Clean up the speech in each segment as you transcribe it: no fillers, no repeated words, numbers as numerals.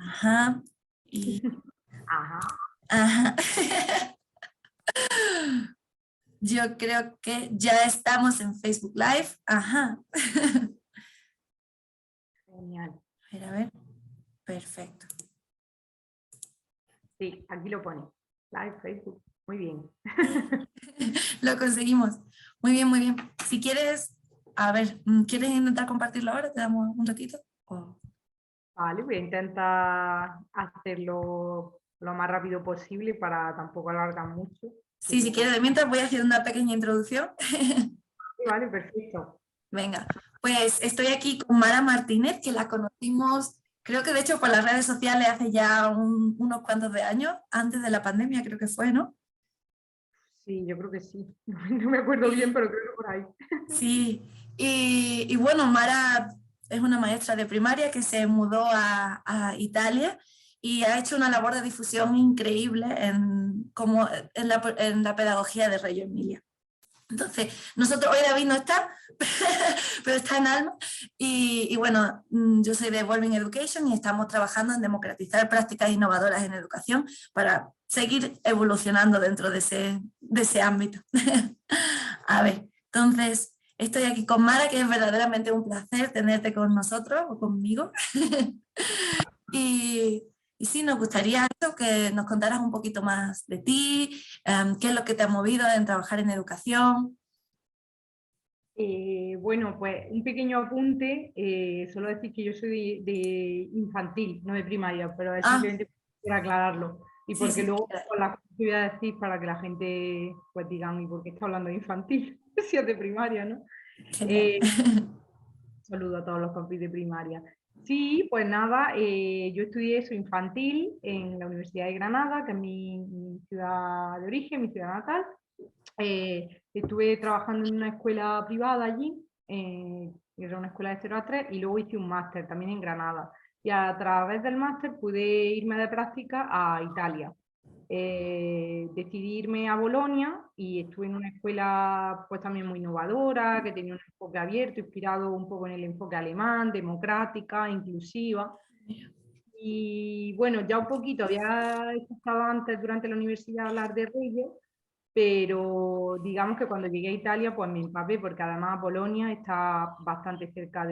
Ajá. Y, Ajá. ajá. Yo creo que ya estamos en Facebook Live. Ajá. Genial. A ver. Perfecto. Sí, aquí lo pone. Live Facebook. Muy bien. Lo conseguimos. Muy bien, muy bien. Si quieres, a ver, ¿quieres intentar compartirlo ahora? ¿Te damos un ratito? ¿O? Vale, voy a intentar hacerlo lo más rápido posible para tampoco alargar mucho. Sí, si quieres, de mientras voy haciendo una pequeña introducción. Sí, vale, perfecto. Venga, pues estoy aquí con Mara Martínez, que la conocimos, creo que de hecho por las redes sociales hace ya unos cuantos de años, antes de la pandemia creo que fue, ¿no? Sí, yo creo que sí. No me acuerdo bien, pero creo que por ahí. Sí, y bueno, Mara es una maestra de primaria que se mudó a Italia y ha hecho una labor de difusión increíble como en la pedagogía de Reggio Emilia. Entonces, nosotros, hoy David no está, pero está en Alma, y bueno, yo soy de Evolving Education y estamos trabajando en democratizar prácticas innovadoras en educación para seguir evolucionando dentro de ese ámbito. A ver, entonces, estoy aquí con Mara, que es verdaderamente un placer tenerte con nosotros o conmigo. Y, y sí, nos gustaría eso, que nos contaras un poquito más de ti, qué es lo que te ha movido en trabajar en educación. Bueno, pues un pequeño apunte. Solo decir que yo soy de infantil, no de primaria, pero es Ah, simplemente para aclararlo. Y sí, porque sí. luego con las cosas que voy a decir para que la gente pues digan, ¿y por qué está hablando de infantil? Si es de primaria, ¿no? Genial. Eh, Saludo a todos los compis de primaria. Sí, pues nada, yo estudié eso infantil en la Universidad de Granada, que es mi ciudad de origen, mi ciudad natal. Estuve trabajando en una escuela privada allí, era una escuela de 0 a 3, y luego hice un máster también en Granada. Y a través del máster pude irme de práctica a Italia. Decidí irme a Bolonia y estuve en una escuela pues también muy innovadora, que tenía un enfoque abierto, inspirado un poco en el enfoque alemán, democrática, inclusiva. Y bueno, ya un poquito había escuchado antes durante la universidad hablar de Reyes, pero digamos que cuando llegué a Italia pues me empapé, porque además Bolonia está bastante cerca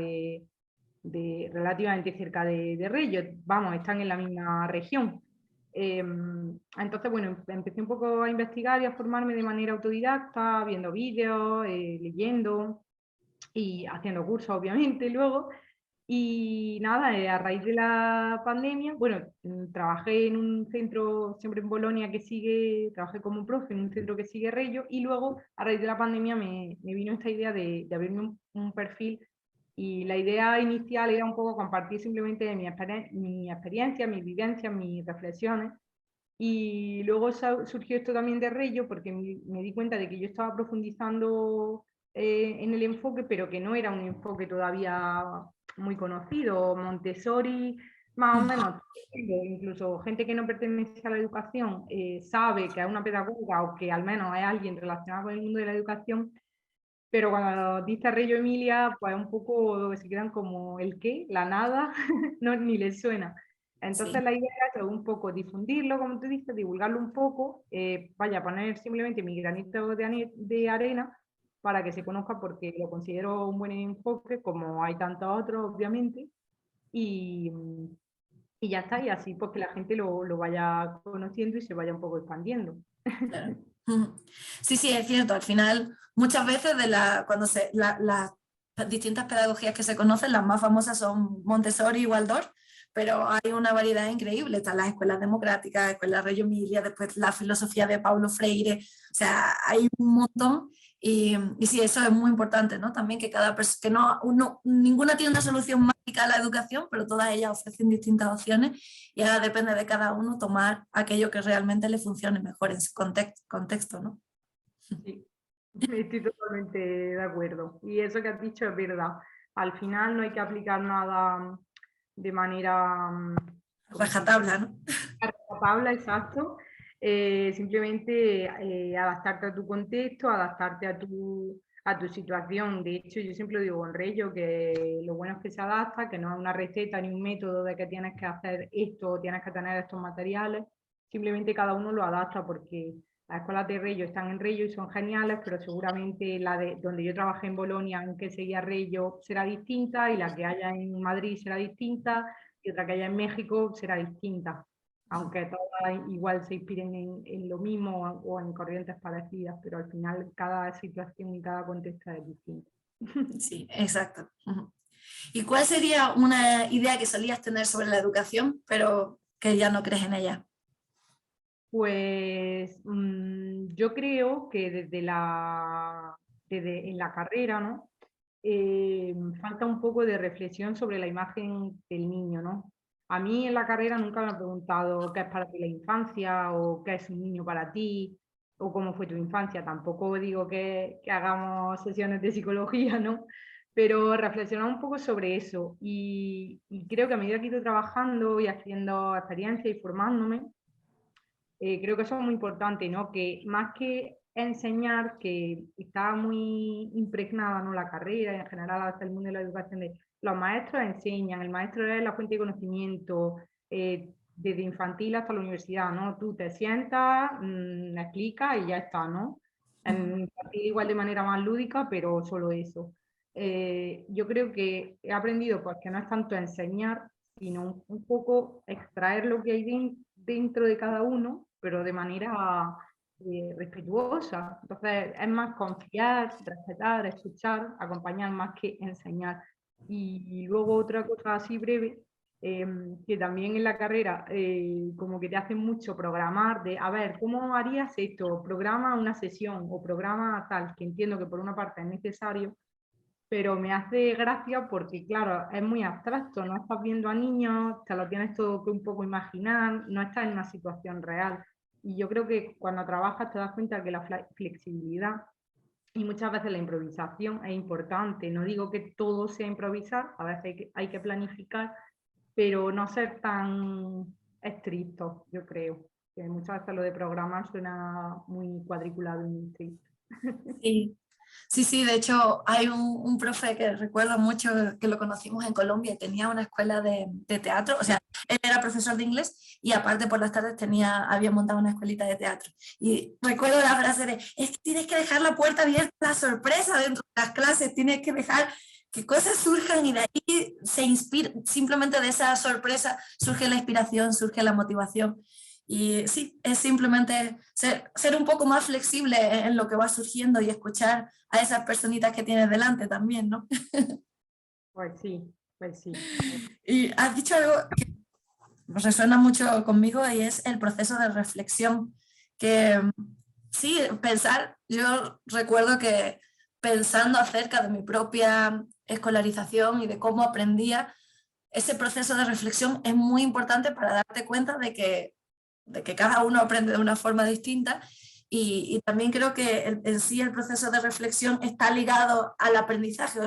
relativamente cerca de Reggio, vamos, están en la misma región. Entonces, bueno, empecé un poco a investigar y a formarme de manera autodidacta, viendo vídeos, leyendo y haciendo cursos, obviamente, luego. Y nada, a raíz de la pandemia, bueno, trabajé en un centro, siempre en Bolonia, que sigue, trabajé como profe en un centro que sigue Reggio, y luego a raíz de la pandemia me vino esta idea de abrirme un perfil, y la idea inicial era un poco compartir simplemente mi experiencia, mis vivencias, mis reflexiones, y luego surgió esto también de Reggio, porque me di cuenta de que yo estaba profundizando en el enfoque, pero que no era un enfoque todavía muy conocido. Montessori, más o menos, incluso gente que no pertenece a la educación sabe que es una pedagoga o que al menos es alguien relacionado con el mundo de la educación, pero cuando dice Reggio Emilia, pues un poco se quedan como el qué, la nada, no, ni les suena. Entonces Sí, la idea era un poco difundirlo, como tú dices, divulgarlo un poco, vaya, poner simplemente mi granito de arena para que se conozca, porque lo considero un buen enfoque, como hay tantos otros, obviamente, y, y ya está, y así pues que la gente lo vaya conociendo y se vaya un poco expandiendo. claro. Sí, sí, es cierto. Al final, muchas veces cuando las distintas pedagogías que se conocen, las más famosas son Montessori y Waldorf, pero hay una variedad increíble. Están las escuelas democráticas, escuelas Reggio Emilia, después la filosofía de Paulo Freire. O sea, hay un montón. Y sí, eso es muy importante, ¿no? También que cada persona, que ninguna tiene una solución mágica a la educación, pero todas ellas ofrecen distintas opciones y ahora depende de cada uno tomar aquello que realmente le funcione mejor en su contexto, ¿no? Sí, estoy totalmente de acuerdo. Y eso que has dicho es verdad. Al final no hay que aplicar nada de manera, ¿cómo se dice? Rajatabla, ¿no? Tabla, exacto. Simplemente adaptarte a tu contexto, adaptarte a tu situación. De hecho, yo siempre lo digo con Reyo, que lo bueno es que se adapta, que no es una receta ni un método de que tienes que hacer esto o tienes que tener estos materiales, simplemente cada uno lo adapta porque las escuelas de Reyo están en Reyo y son geniales, pero seguramente la de donde yo trabajé en Bolonia, en que seguía Reyo, será distinta, y la que haya en Madrid será distinta, y otra que haya en México será distinta, aunque todas igual se inspiren en lo mismo o en corrientes parecidas, pero al final cada situación y cada contexto es distinto. Sí, exacto. ¿Y cuál sería una idea que solías tener sobre la educación, pero que ya no crees en ella? Pues yo creo que desde en la carrera, ¿no? Falta un poco de reflexión sobre la imagen del niño, ¿no? A mí en la carrera nunca me han preguntado qué es para ti la infancia o qué es un niño para ti o cómo fue tu infancia. Tampoco digo que hagamos sesiones de psicología, ¿no? Pero reflexionar un poco sobre eso y creo que a medida que he ido trabajando y haciendo experiencia y formándome, creo que eso es muy importante, ¿no? Que más que enseñar, que está muy impregnada, ¿no? La carrera y en general hasta el mundo de la educación, de los maestros enseñan, el maestro es la fuente de conocimiento, desde infantil hasta la universidad, ¿no? Tú te sientas, explicas y ya está, ¿no? En infantil igual de manera más lúdica, pero solo eso. Yo creo que he aprendido pues, que no es tanto enseñar, sino un poco extraer lo que hay dentro de cada uno, pero de manera respetuosa. Entonces, es más confiar, respetar, escuchar, acompañar más que enseñar. Y luego otra cosa así breve, que también en la carrera como que te hacen mucho programar de, a ver, ¿cómo harías esto? Programa una sesión o programa tal, que entiendo que por una parte es necesario, pero me hace gracia porque, claro, es muy abstracto, no estás viendo a niños, te lo tienes todo que un poco imaginar, no estás en una situación real. Y yo creo que cuando trabajas te das cuenta que la flexibilidad y muchas veces la improvisación es importante. No digo que todo sea improvisar, a veces hay que planificar, pero no ser tan estricto, yo creo. Que muchas veces lo de programar suena muy cuadriculado y muy estricto. Sí, sí, sí, de hecho hay un profe que recuerdo mucho que lo conocimos en Colombia y tenía una escuela de teatro, o sea, él era profesor de inglés y aparte por las tardes había montado una escuelita de teatro. Y recuerdo la frase de, es que tienes que dejar la puerta abierta, la sorpresa dentro de las clases, tienes que dejar que cosas surjan y de ahí se inspira, simplemente de esa sorpresa surge la inspiración, surge la motivación. Y sí, es simplemente ser un poco más flexible en lo que va surgiendo y escuchar a esas personitas que tienes delante también, ¿no? Pues sí, pues sí. Y has dicho algo que resuena mucho conmigo y es el proceso de reflexión, que sí, pensar, yo recuerdo que pensando acerca de mi propia escolarización y de cómo aprendía, ese proceso de reflexión es muy importante para darte cuenta de que cada uno aprende de una forma distinta y también creo que en sí el proceso de reflexión está ligado al aprendizaje.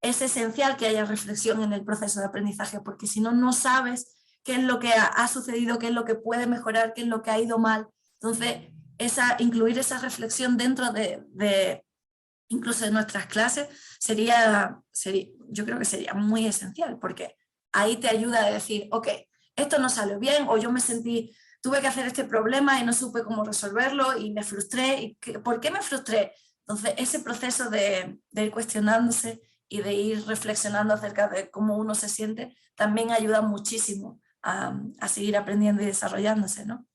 Es esencial que haya reflexión en el proceso de aprendizaje porque si no, no sabes qué es lo que ha sucedido, qué es lo que puede mejorar, qué es lo que ha ido mal. Entonces, incluir esa reflexión dentro de incluso en nuestras clases yo creo que sería muy esencial porque ahí te ayuda a decir, ok, esto no salió bien o yo tuve que hacer este problema y no supe cómo resolverlo y me frustré. ¿Por qué me frustré? Entonces, ese proceso de ir cuestionándose y de ir reflexionando acerca de cómo uno se siente también ayuda muchísimo a seguir aprendiendo y desarrollándose, ¿no?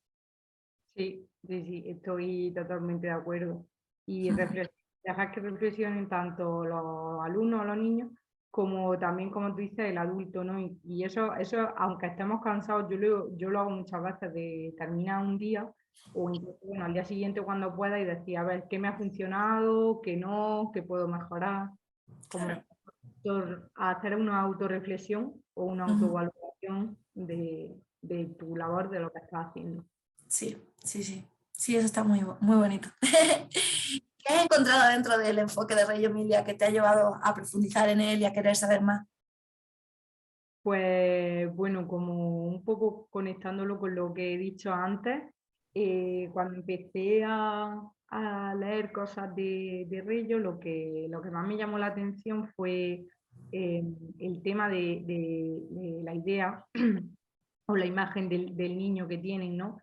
Sí, sí, sí, estoy totalmente de acuerdo. Y dejar que reflexionen tanto los alumnos o los niños como también, como tú dices, el adulto, ¿no? Y eso, aunque estemos cansados, yo lo hago muchas veces de terminar un día o incluso, bueno, al día siguiente cuando pueda y decir, a ver, qué me ha funcionado, qué no, qué puedo mejorar, como Claro. hacer una autorreflexión o una autoevaluación de tu labor, de lo que estás haciendo. Sí, sí, sí. Sí, eso está muy bonito. ¿Qué has encontrado dentro del enfoque de Reggio Emilia que te ha llevado a profundizar en él y a querer saber más? Pues bueno, como un poco conectándolo con lo que he dicho antes, cuando empecé a leer cosas de Reggio, lo que más me llamó la atención fue el tema de la idea o la imagen del niño que tienen, ¿no?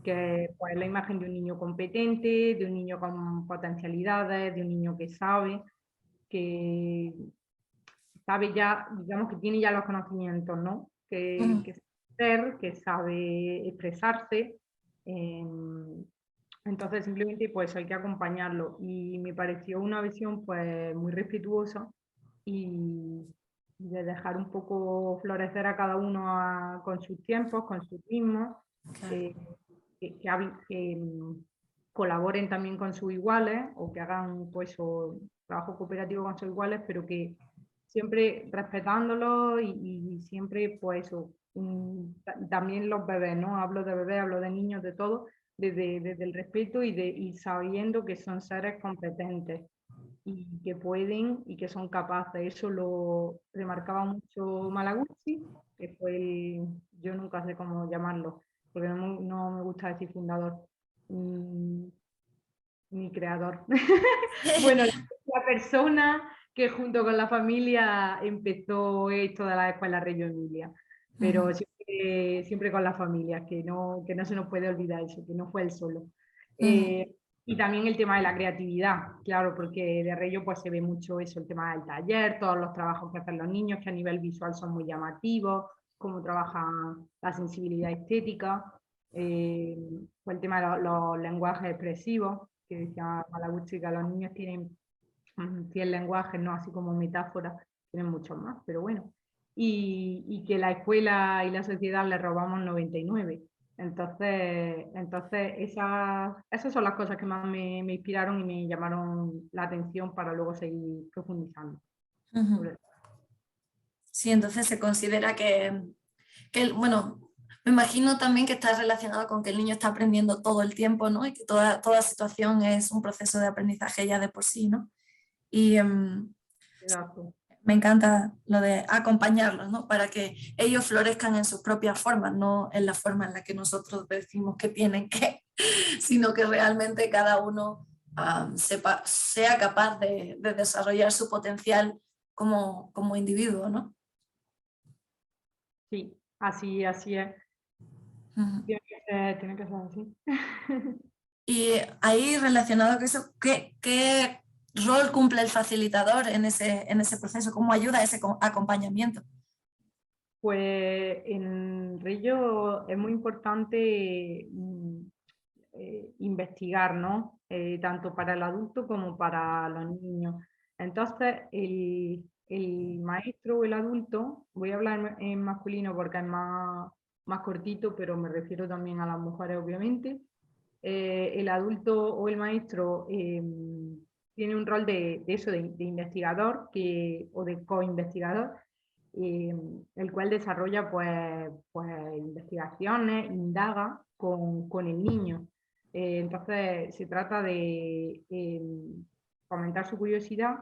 Que pues, la imagen de un niño competente, de un niño con potencialidades, de un niño que sabe ya, digamos que tiene ya los conocimientos, ¿no? Que sabe ser, que sabe expresarse. Entonces simplemente pues hay que acompañarlo y me pareció una visión pues muy respetuosa y de dejar un poco florecer a cada uno con sus tiempos, con sus ritmos, Claro. eh, que colaboren también con sus iguales o que hagan pues trabajo cooperativo con sus iguales, pero que siempre respetándolo y siempre pues eso, también los bebés, ¿no? Hablo de bebés, hablo de niños, de todo, desde el respeto y sabiendo que son seres competentes y que pueden y que son capaces. Eso lo remarcaba mucho Malaguzzi, que fue yo nunca sé cómo llamarlo, porque no me gusta decir fundador, ni, ni creador. Bueno, la persona que junto con la familia empezó esto de la Escuela Reggio Emilia, pero siempre, siempre con la familia, que no se nos puede olvidar eso, que no fue él solo. Y también el tema de la creatividad, claro, porque de Reggio pues se ve mucho eso, el tema del taller, todos los trabajos que hacen los niños, que a nivel visual son muy llamativos, cómo trabajan la sensibilidad estética, o el tema de los lenguajes expresivos, que decía Malaguzzi, que los niños tienen 100 lenguajes, ¿no? Así como metáforas, tienen muchos más, pero bueno. Y que la escuela y la sociedad le robamos 99. Entonces esas son las cosas que más me inspiraron y me llamaron la atención para luego seguir profundizando. Sí, entonces se considera bueno, me imagino también que está relacionado con que el niño está aprendiendo todo el tiempo, ¿no? Y que toda situación es un proceso de aprendizaje ya de por sí, ¿no? Y me encanta lo de acompañarlos, ¿no? Para que ellos florezcan en sus propias formas, no en la forma en la que nosotros decimos que tienen que, sino que realmente cada uno sea capaz de desarrollar su potencial como individuo, ¿no? Sí, así es. Tiene que ser así. Y ahí relacionado con eso, ¿qué rol cumple el facilitador en ese proceso? ¿Cómo ayuda a ese acompañamiento? Pues en Rillo es muy importante investigar, ¿no? Tanto para el adulto como para los niños. Entonces, el maestro o el adulto, voy a hablar en masculino porque es más cortito, pero me refiero también a las mujeres, obviamente. El adulto o el maestro tiene un rol de eso, de investigador o de co-investigador, el cual desarrolla pues investigaciones, indaga con el niño. Entonces se trata de fomentar su curiosidad,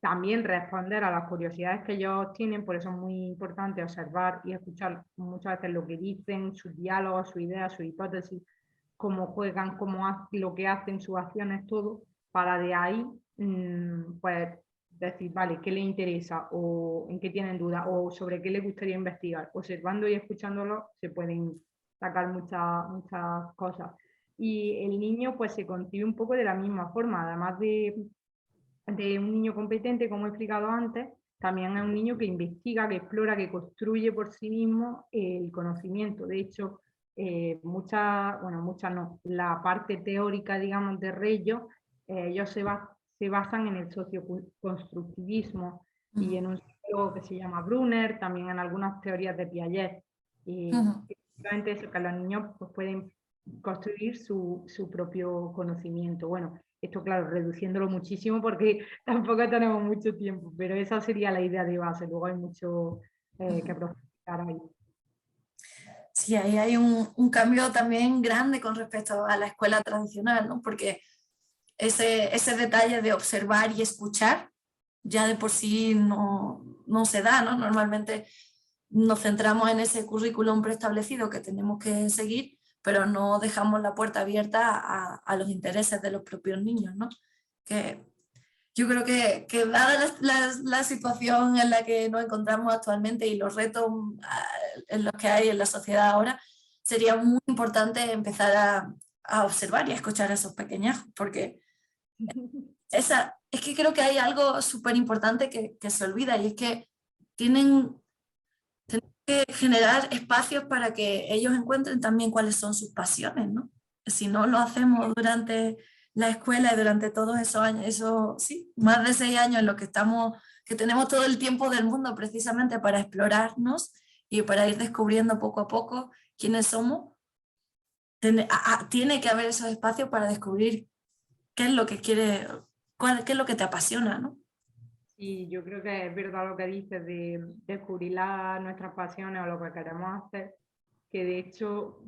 también responder a las curiosidades que ellos tienen, por eso es muy importante observar y escuchar muchas veces lo que dicen, sus diálogos, sus ideas, sus hipótesis, cómo juegan, lo que hacen, sus acciones, todo, para de ahí pues decir, vale, qué le interesa o en qué tienen dudas o sobre qué les gustaría investigar. Observando y escuchándolo se pueden sacar muchas cosas. Y el niño pues se concibe un poco de la misma forma, además de un niño competente, como he explicado antes, también es un niño que investiga, que explora, que construye por sí mismo el conocimiento. De hecho, muchas no, la parte teórica, digamos, de Reggio, ellos se basan en el socioconstructivismo y en un psicólogo que se llama Brunner, también en algunas teorías de Piaget. Y básicamente eso, que los niños pues, pueden construir su propio conocimiento. Bueno, esto, claro, reduciéndolo muchísimo porque tampoco tenemos mucho tiempo, pero esa sería la idea de base. Luego hay mucho que profundizar ahí. Sí, ahí hay un cambio también grande con respecto a la escuela tradicional, ¿no? Porque ese detalle de observar y escuchar ya de por sí no se da, ¿no? Normalmente nos centramos en ese currículum preestablecido que tenemos que seguir, pero no dejamos la puerta abierta a los intereses de los propios niños, ¿no? Que yo creo que dada la situación en la que nos encontramos actualmente y los retos en los que hay en la sociedad ahora, sería muy importante empezar a observar y a escuchar a esos pequeñajos, porque es que creo que hay algo súper importante que se olvida, y es que tienen que generar espacios para que ellos encuentren también cuáles son sus pasiones, ¿no? Si no lo hacemos durante la escuela y durante todos esos años, eso sí, más de 6 años en los que estamos, que tenemos todo el tiempo del mundo precisamente para explorarnos y para ir descubriendo poco a poco quiénes somos, tiene que haber esos espacios para descubrir qué es lo que quiere, qué es lo que te apasiona, ¿no? Y yo creo que es verdad lo que dices de descubrir nuestras pasiones o lo que queremos hacer, que de hecho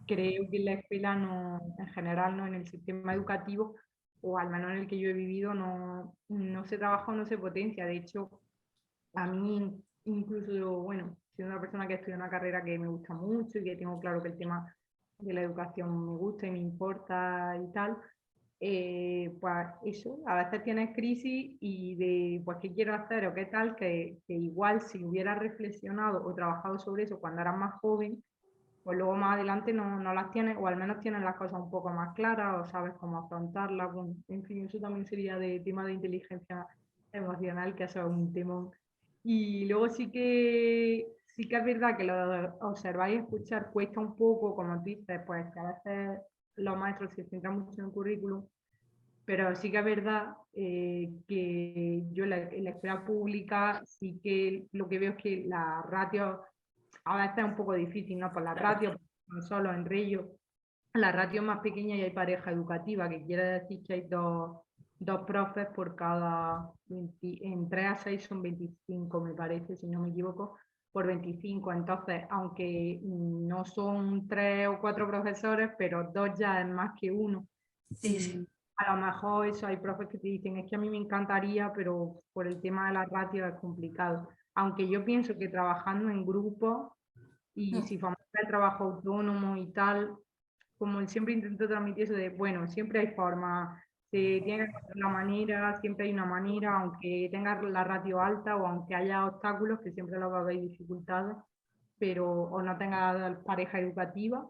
creo que en la escuela no, en general, no en el sistema educativo, o al menos en el que yo he vivido, no se trabaja o no se potencia. De hecho, a mí incluso, bueno, siendo una persona que estudia una carrera que me gusta mucho y que tengo claro que el tema de la educación me gusta y me importa y tal, pues eso, a veces tienes crisis y de pues qué quiero hacer o qué tal, que igual si hubieras reflexionado o trabajado sobre eso cuando eras más joven, pues luego más adelante no las tienes, o al menos tienes las cosas un poco más claras o sabes cómo afrontarlas. Bueno, en fin, eso también sería de tema de inteligencia emocional, que eso es un tema. Y luego sí que es verdad que lo de observar y escuchar cuesta un poco, como tú dices, pues que a veces los maestros se centran mucho en el currículum, pero sí que es verdad que yo en la escuela pública sí que lo que veo es que la ratio a veces es un poco difícil, ¿no? Por la ratio, no solo entre ellos, la ratio es más pequeña y hay pareja educativa, que quiere decir que hay dos profes por cada, en 3 a 6 son 25, me parece, si no me equivoco, por 25. Entonces, aunque no son 3 o 4 profesores, pero dos ya es más que uno. Sí, sí. Y a lo mejor eso hay profes que te dicen, es que a mí me encantaría, pero por el tema de la ratio es complicado. Aunque yo pienso que trabajando en grupo y si fomenta el trabajo autónomo y tal, como siempre intento transmitir eso de, bueno, siempre hay formas, se tiene que encontrar la manera, siempre hay una manera, aunque tengas la ratio alta o aunque haya obstáculos, que siempre lo va a haber dificultades, pero, o no tengas pareja educativa,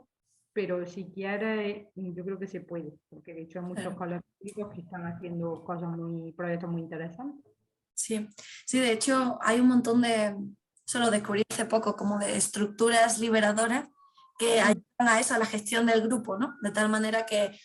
pero si quieres, yo creo que se puede, porque de hecho hay muchos colegios públicos que están haciendo cosas proyectos muy interesantes. Sí, sí, de hecho hay un montón de, solo descubrí hace poco, como de estructuras liberadoras que ayudan a eso, a la gestión del grupo, ¿no? De tal manera que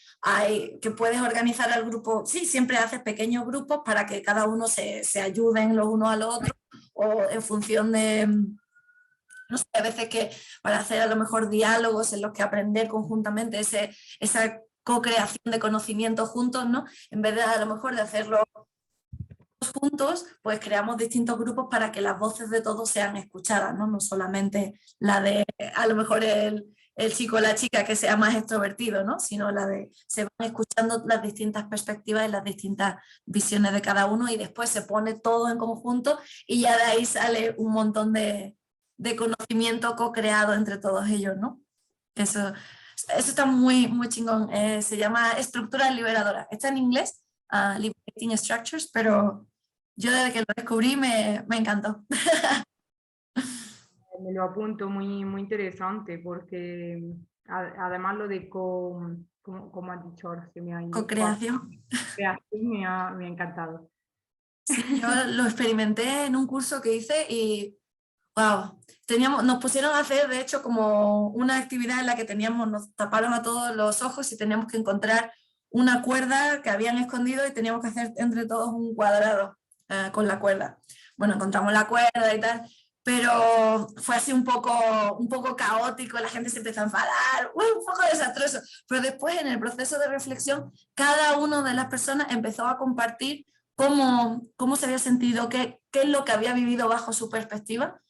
puedes organizar al grupo, sí, siempre haces pequeños grupos para que cada uno se ayuden los unos a los otros, o en función de, no sé, a veces que para hacer a lo mejor diálogos en los que aprender conjuntamente esa co-creación de conocimiento juntos, ¿no? En vez de a lo mejor de hacerlo juntos, pues creamos distintos grupos para que las voces de todos sean escuchadas, ¿no? No solamente la de a lo mejor el chico o la chica que sea más extrovertido, ¿no? Sino la de se van escuchando las distintas perspectivas y las distintas visiones de cada uno, y después se pone todo en conjunto y ya de ahí sale un montón de conocimiento co-creado entre todos ellos, ¿no? Eso está muy, muy chingón. Se llama Estructura Liberadora. Está en inglés, Liberating Structures, pero yo desde que lo descubrí me encantó. Me lo apunto, muy interesante, porque además lo de como has dicho ahora, se me ha ido, Co-creación. me ha encantado. Sí, yo lo experimenté en un curso que hice y wow, nos pusieron a hacer de hecho como una actividad en la que nos taparon a todos los ojos y teníamos que encontrar una cuerda que habían escondido y teníamos que hacer entre todos un cuadrado con la cuerda. Bueno, encontramos la cuerda y tal, pero fue así un poco caótico, la gente se empezó a enfadar, un poco desastroso. Pero después en el proceso de reflexión, cada una de las personas empezó a compartir cómo se había sentido, qué es lo que había vivido bajo su perspectiva.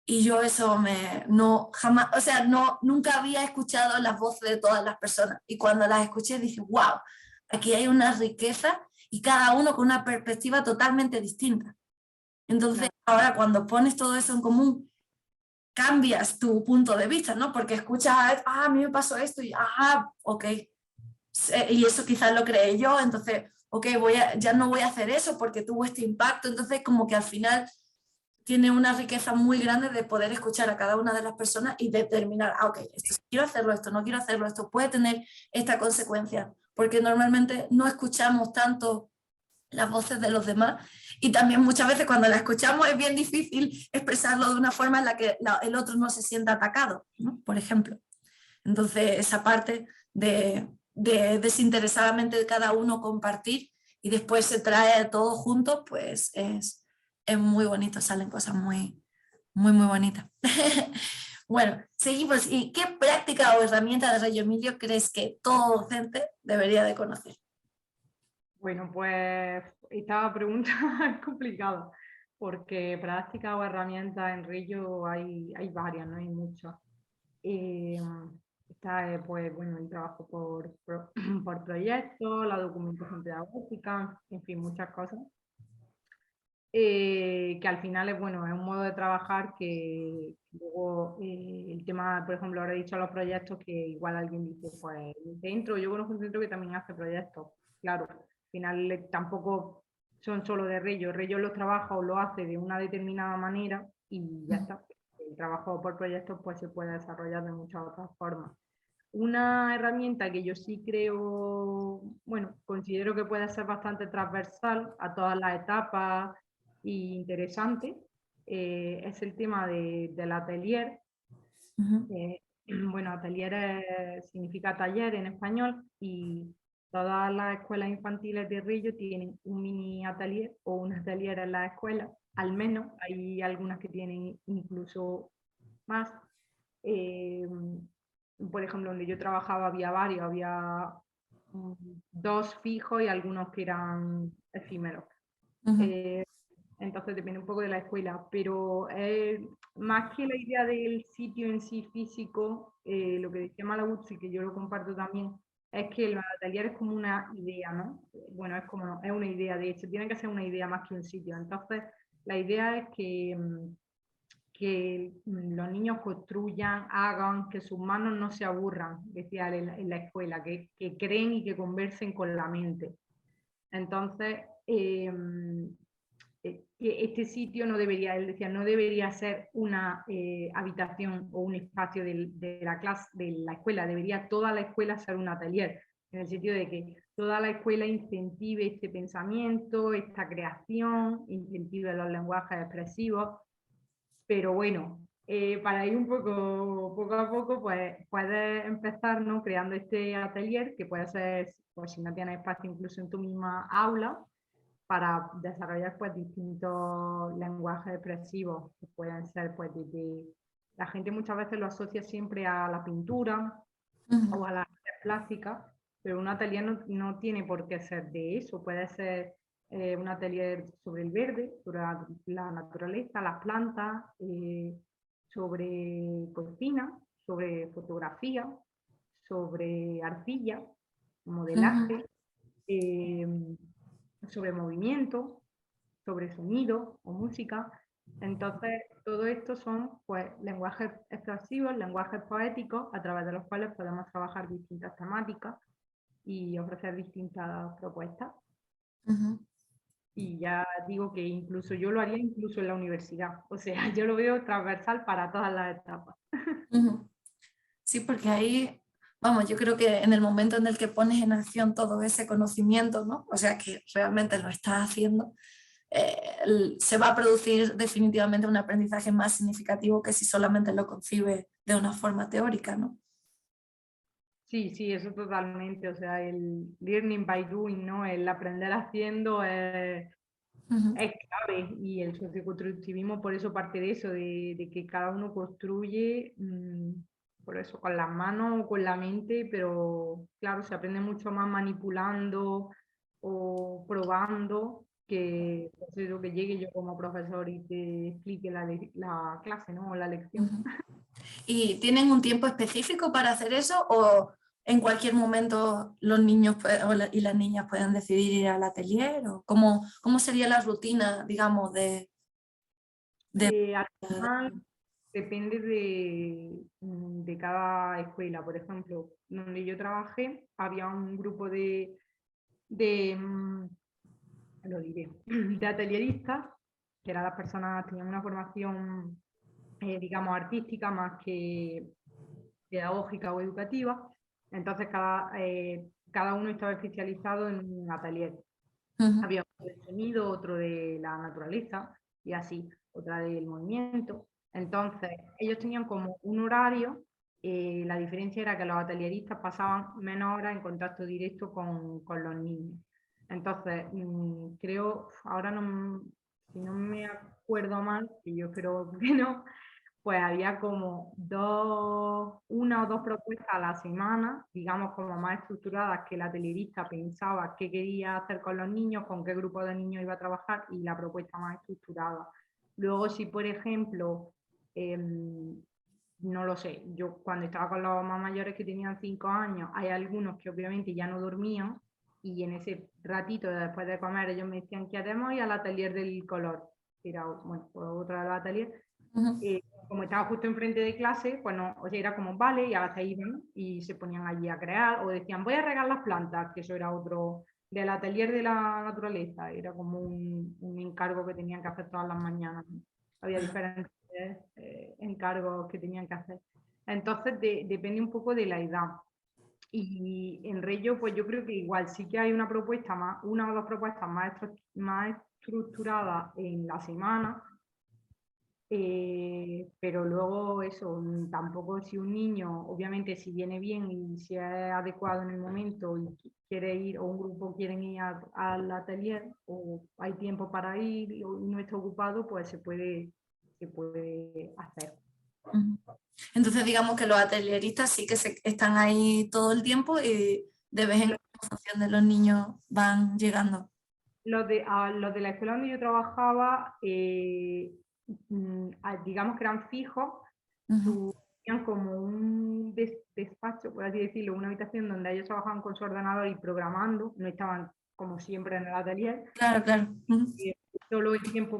Y yo eso no, jamás, o sea, nunca había escuchado las voces de todas las personas. Y cuando las escuché dije, wow, aquí hay una riqueza y cada uno con una perspectiva totalmente distinta. Entonces, ahora cuando pones todo eso en común, cambias tu punto de vista, ¿no? Porque escuchas, a mí me pasó esto y, ok, y eso quizás lo creé yo, entonces, ok, ya no voy a hacer eso porque tuvo este impacto, entonces como que al final tiene una riqueza muy grande de poder escuchar a cada una de las personas y determinar, ok, esto quiero hacerlo, esto no quiero hacerlo, esto puede tener esta consecuencia, porque normalmente no escuchamos tanto las voces de los demás y también muchas veces cuando las escuchamos es bien difícil expresarlo de una forma en la que el otro no se sienta atacado, ¿no? Por ejemplo. Entonces esa parte de desinteresadamente cada uno compartir y después se trae todo junto, pues es muy bonito, salen cosas muy, muy, muy bonitas. Bueno, seguimos. ¿Y qué práctica o herramienta de Reggio Emilia crees que todo docente debería de conocer? Bueno, pues esta pregunta es complicada, porque prácticas o herramientas en Reggio hay varias, no hay muchas. Está, pues, bueno, el trabajo por proyectos, la documentación pedagógica, en fin, muchas cosas. Que al final es, bueno, es un modo de trabajar que luego el tema, por ejemplo, ahora he dicho los proyectos que igual alguien dice, pues yo conozco un centro que también hace proyectos, claro, al final tampoco son solo de Reggio, Reggio los trabaja o lo hace de una determinada manera y ya está. El trabajo por proyectos pues se puede desarrollar de muchas otras formas. Una herramienta que yo sí creo, bueno, considero que puede ser bastante transversal a todas las etapas e interesante, es el tema del atelier. Bueno, atelier significa taller en español y todas las escuelas infantiles de Reggio tienen un mini atelier o un atelier en la escuela, al menos, hay algunas que tienen incluso más. Por ejemplo, donde yo trabajaba había varios, había 2 fijos y algunos que eran efímeros. Entonces depende un poco de la escuela, pero más que la idea del sitio en sí físico, lo que decía Malaguzzi, que yo lo comparto también, es que el atelier es como una idea, ¿no? Bueno, es una idea, de hecho, tiene que ser una idea más que un sitio. Entonces, la idea es que los niños construyan, hagan, que sus manos no se aburran, decía en la escuela, que creen y que conversen con la mente. Entonces, este sitio no debería, él decía, no debería ser una habitación o un espacio de la clase, de la escuela, debería toda la escuela ser un atelier, en el sentido de que toda la escuela incentive este pensamiento, esta creación, incentive los lenguajes expresivos, pero bueno, para ir un poco a poco, pues puedes empezar, ¿no?, creando este atelier, que puede ser, pues si no tienes espacio incluso en tu misma aula, para desarrollar pues distintos lenguajes expresivos, que pueden ser pues desde, la gente muchas veces lo asocia siempre a la pintura o a las artes plásticas, pero un atelier no tiene por qué ser de eso, puede ser un atelier sobre el verde, sobre la naturaleza, las plantas, sobre cocina, sobre fotografía, sobre arcilla, modelaje, sobre movimiento, sobre sonido o música. Entonces, todo esto son pues lenguajes expresivos, lenguajes poéticos, a través de los cuales podemos trabajar distintas temáticas y ofrecer distintas propuestas. Y ya digo que incluso yo lo haría incluso en la universidad. O sea, yo lo veo transversal para todas las etapas. Sí, porque ahí, vamos, yo creo que en el momento en el que pones en acción todo ese conocimiento, ¿no? O sea, que realmente lo estás haciendo, se va a producir definitivamente un aprendizaje más significativo que si solamente lo concibe de una forma teórica, ¿no? Sí, sí, eso totalmente. O sea, el learning by doing, ¿no? El aprender haciendo es clave, y el socioconstructivismo por eso parte de eso, de que cada uno construye, por eso, con las manos o con la mente, pero claro, se aprende mucho más manipulando o probando que, pues eso, que llegue yo como profesor y te explique la clase, ¿no? O la lección. ¿Y tienen un tiempo específico para hacer eso o en cualquier momento los niños y las niñas pueden decidir ir al atelier? ¿O cómo sería la rutina, digamos, Al final, depende de cada escuela. Por ejemplo, donde yo trabajé, había un grupo de lo diré, de atelieristas, que eran las personas que tenían una formación, digamos, artística más que pedagógica o educativa. Entonces, cada uno estaba especializado en un atelier. Había otro de sonido, otro de la naturaleza y así, otra del movimiento. Entonces, ellos tenían como un horario. La diferencia era que los atelieristas pasaban menos horas en contacto directo con los niños. Entonces, creo, ahora no, si no me acuerdo mal, que yo creo que no, pues había como una o dos propuestas a la semana, digamos como más estructuradas, que la atelierista pensaba qué quería hacer con los niños, con qué grupo de niños iba a trabajar y la propuesta más estructurada. Luego, si por ejemplo, no lo sé, yo cuando estaba con los más mayores que tenían 5 años, hay algunos que obviamente ya no dormían y en ese ratito después de comer ellos me decían que haremos y al atelier del color, que era bueno, pues otra de los ateliers. Como estaba justo enfrente de clase, pues no, o sea, era como, vale, y ahora se iban y se ponían allí a crear, o decían, voy a regar las plantas, que eso era otro, del atelier de la naturaleza, era como un encargo que tenían que hacer todas las mañanas. Había diferentes encargos que tenían que hacer. Entonces, depende un poco de la edad. Y en Rello, pues yo creo que igual sí que hay una propuesta más, una o dos propuestas más estructuradas en la semana, pero luego eso, tampoco si un niño, obviamente si viene bien y si es adecuado en el momento y quiere ir, o un grupo quieren ir al atelier, o hay tiempo para ir y no está ocupado, pues se puede hacer. Entonces digamos que los atelieristas sí que están ahí todo el tiempo y de vez en cuando en función de los niños van llegando. Los de la escuela donde yo trabajaba, digamos que eran fijos, tenían como un despacho, por así decirlo, una habitación donde ellos trabajaban con su ordenador y programando, no estaban como siempre en el atelier. Claro, claro. Solo el tiempo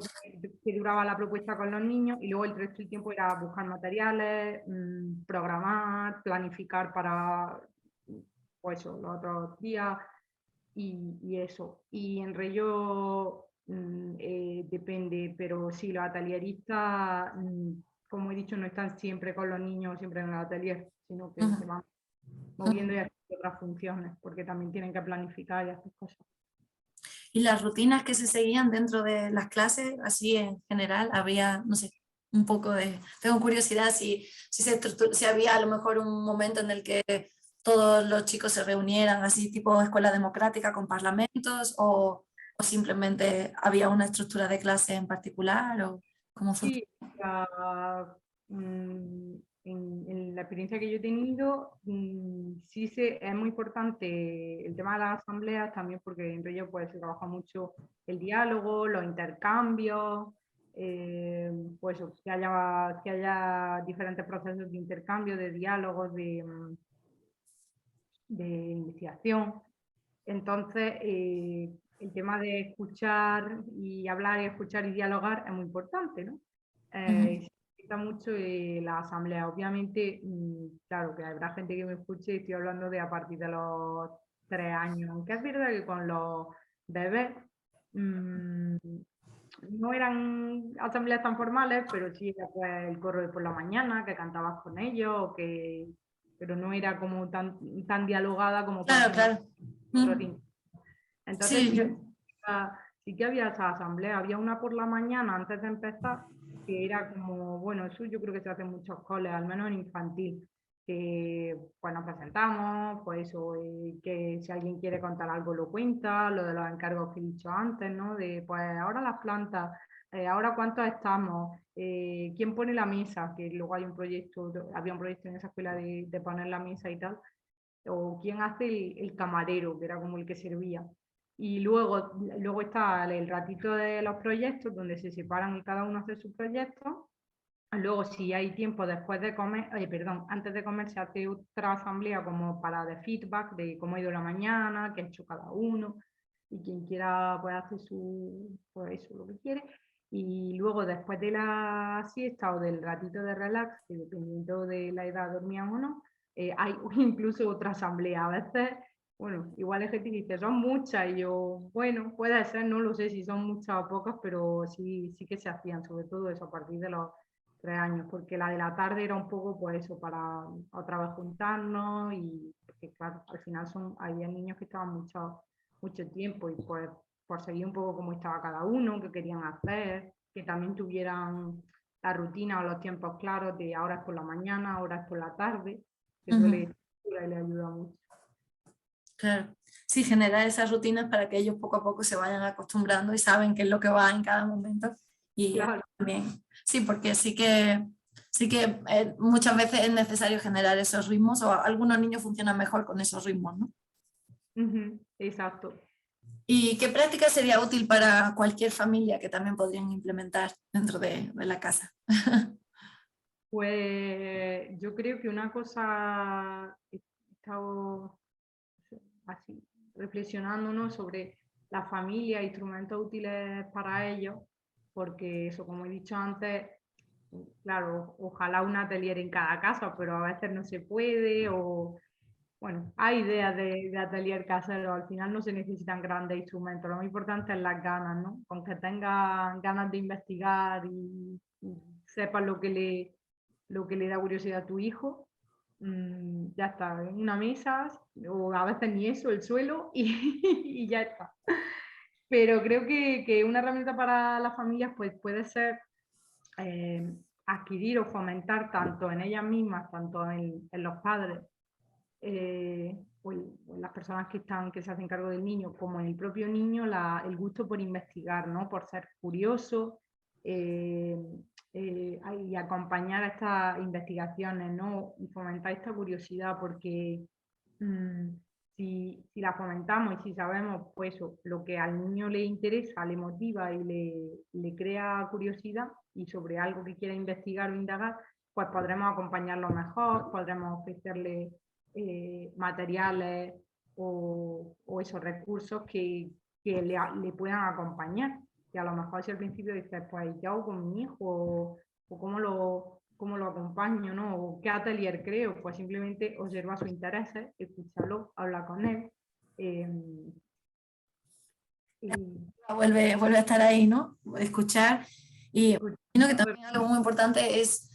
que duraba la propuesta con los niños y luego el resto del tiempo era buscar materiales, programar, planificar para pues eso, los otros días y eso. Y en Rello depende, pero sí, los atelieristas, como he dicho, no están siempre con los niños, siempre en el atelier, sino que se van moviendo y haciendo otras funciones, porque también tienen que planificar y hacer cosas. Y las rutinas que se seguían dentro de las clases, así en general, había, no sé, un poco de... Tengo curiosidad si había a lo mejor un momento en el que todos los chicos se reunieran así tipo escuela democrática con parlamentos o simplemente había una estructura de clase en particular o cómo fue. Sí, en la experiencia que yo he tenido, sí es muy importante el tema de las asambleas también porque en ello pues, se trabaja mucho el diálogo, los intercambios, pues que haya diferentes procesos de intercambio, de diálogo, de investigación. Entonces, el tema de escuchar y hablar y escuchar y dialogar es muy importante, ¿no? Se necesita mucho la asamblea. Obviamente, claro que habrá gente que me escuche, estoy hablando de a partir de los 3 años, aunque es verdad que con los bebés no eran asambleas tan formales, pero sí era pues, el coro de por la mañana, que cantabas con ellos, pero no era como tan dialogada como por Claro, ejemplo claro. otro tiempo. Entonces Sí, sí que había esa asamblea, había una por la mañana antes de empezar, que era como, bueno, eso yo creo que se hace en muchos coles, al menos en infantil, que pues nos presentamos, pues eso, que si alguien quiere contar algo lo cuenta, lo de los encargos que he dicho antes, ¿no? De pues ahora las plantas, ahora cuántos estamos, quién pone la mesa, que luego hay había un proyecto en esa escuela de poner la mesa y tal, o quién hace el camarero, que era como el que servía. Y luego está el ratito de los proyectos, donde se separan y cada uno hace su proyecto. Luego, si hay tiempo después de comer, perdón, antes de comer se hace otra asamblea como para de feedback de cómo ha ido la mañana, qué ha hecho cada uno, y quien quiera puede hacer pues eso, lo que quiere. Y luego después de la siesta o del ratito de relax, que dependiendo de la edad dormían o no, hay incluso otra asamblea. A veces, bueno, igual hay gente que dice, son muchas, y yo, bueno, puede ser, no lo sé si son muchas o pocas, pero sí, sí que se hacían, sobre todo eso a partir de los 3 años, porque la de la tarde era un poco, pues eso, para otra vez juntarnos, y porque claro, al final había niños que estaban mucho tiempo, y pues por seguir un poco cómo estaba cada uno, qué querían hacer, que también tuvieran la rutina o los tiempos claros de ahora es por la mañana, ahora es por la tarde, eso les ayuda mucho. Claro. Sí, generar esas rutinas para que ellos poco a poco se vayan acostumbrando y saben qué es lo que va en cada momento. Y Claro. también, sí, porque sí que muchas veces es necesario generar esos ritmos, o algunos niños funcionan mejor con esos ritmos, ¿no? Exacto. ¿Y qué práctica sería útil para cualquier familia que también podrían implementar dentro de la casa? Pues yo creo que una cosa, he estado así reflexionando, ¿no?, sobre la familia, instrumentos útiles para ellos, porque eso, como he dicho antes, claro, ojalá un atelier en cada casa, pero a veces no se puede, o bueno, hay ideas de atelier casero, al final no se necesitan grandes instrumentos, lo más importante es las ganas, ¿no? Con que tengas ganas de investigar y sepas lo que le da curiosidad a tu hijo, ya está, en una mesa, o a veces ni eso, el suelo, y ya está. Pero creo que una herramienta para las familias pues, puede ser adquirir o fomentar tanto en ellas mismas, tanto en los padres, o en las personas que se hacen cargo del niño, como en el propio niño, el gusto por investigar, ¿no? Por ser curioso, eh, y acompañar a estas investigaciones, ¿no? Y fomentar esta curiosidad, porque mmm, si la fomentamos y si sabemos pues, lo que al niño le interesa, le motiva y le crea curiosidad, y sobre algo que quiera investigar o indagar, pues podremos acompañarlo mejor, podremos ofrecerle materiales o esos recursos que le puedan acompañar. Que a lo mejor si al principio dices, pues, ¿qué hago con mi hijo? O cómo lo acompaño, ¿no? O qué atelier creo, pues simplemente observa sus intereses, escúchalo, habla con él. Y Vuelve a estar ahí, ¿no? Escuchar. Y creo que también algo muy importante es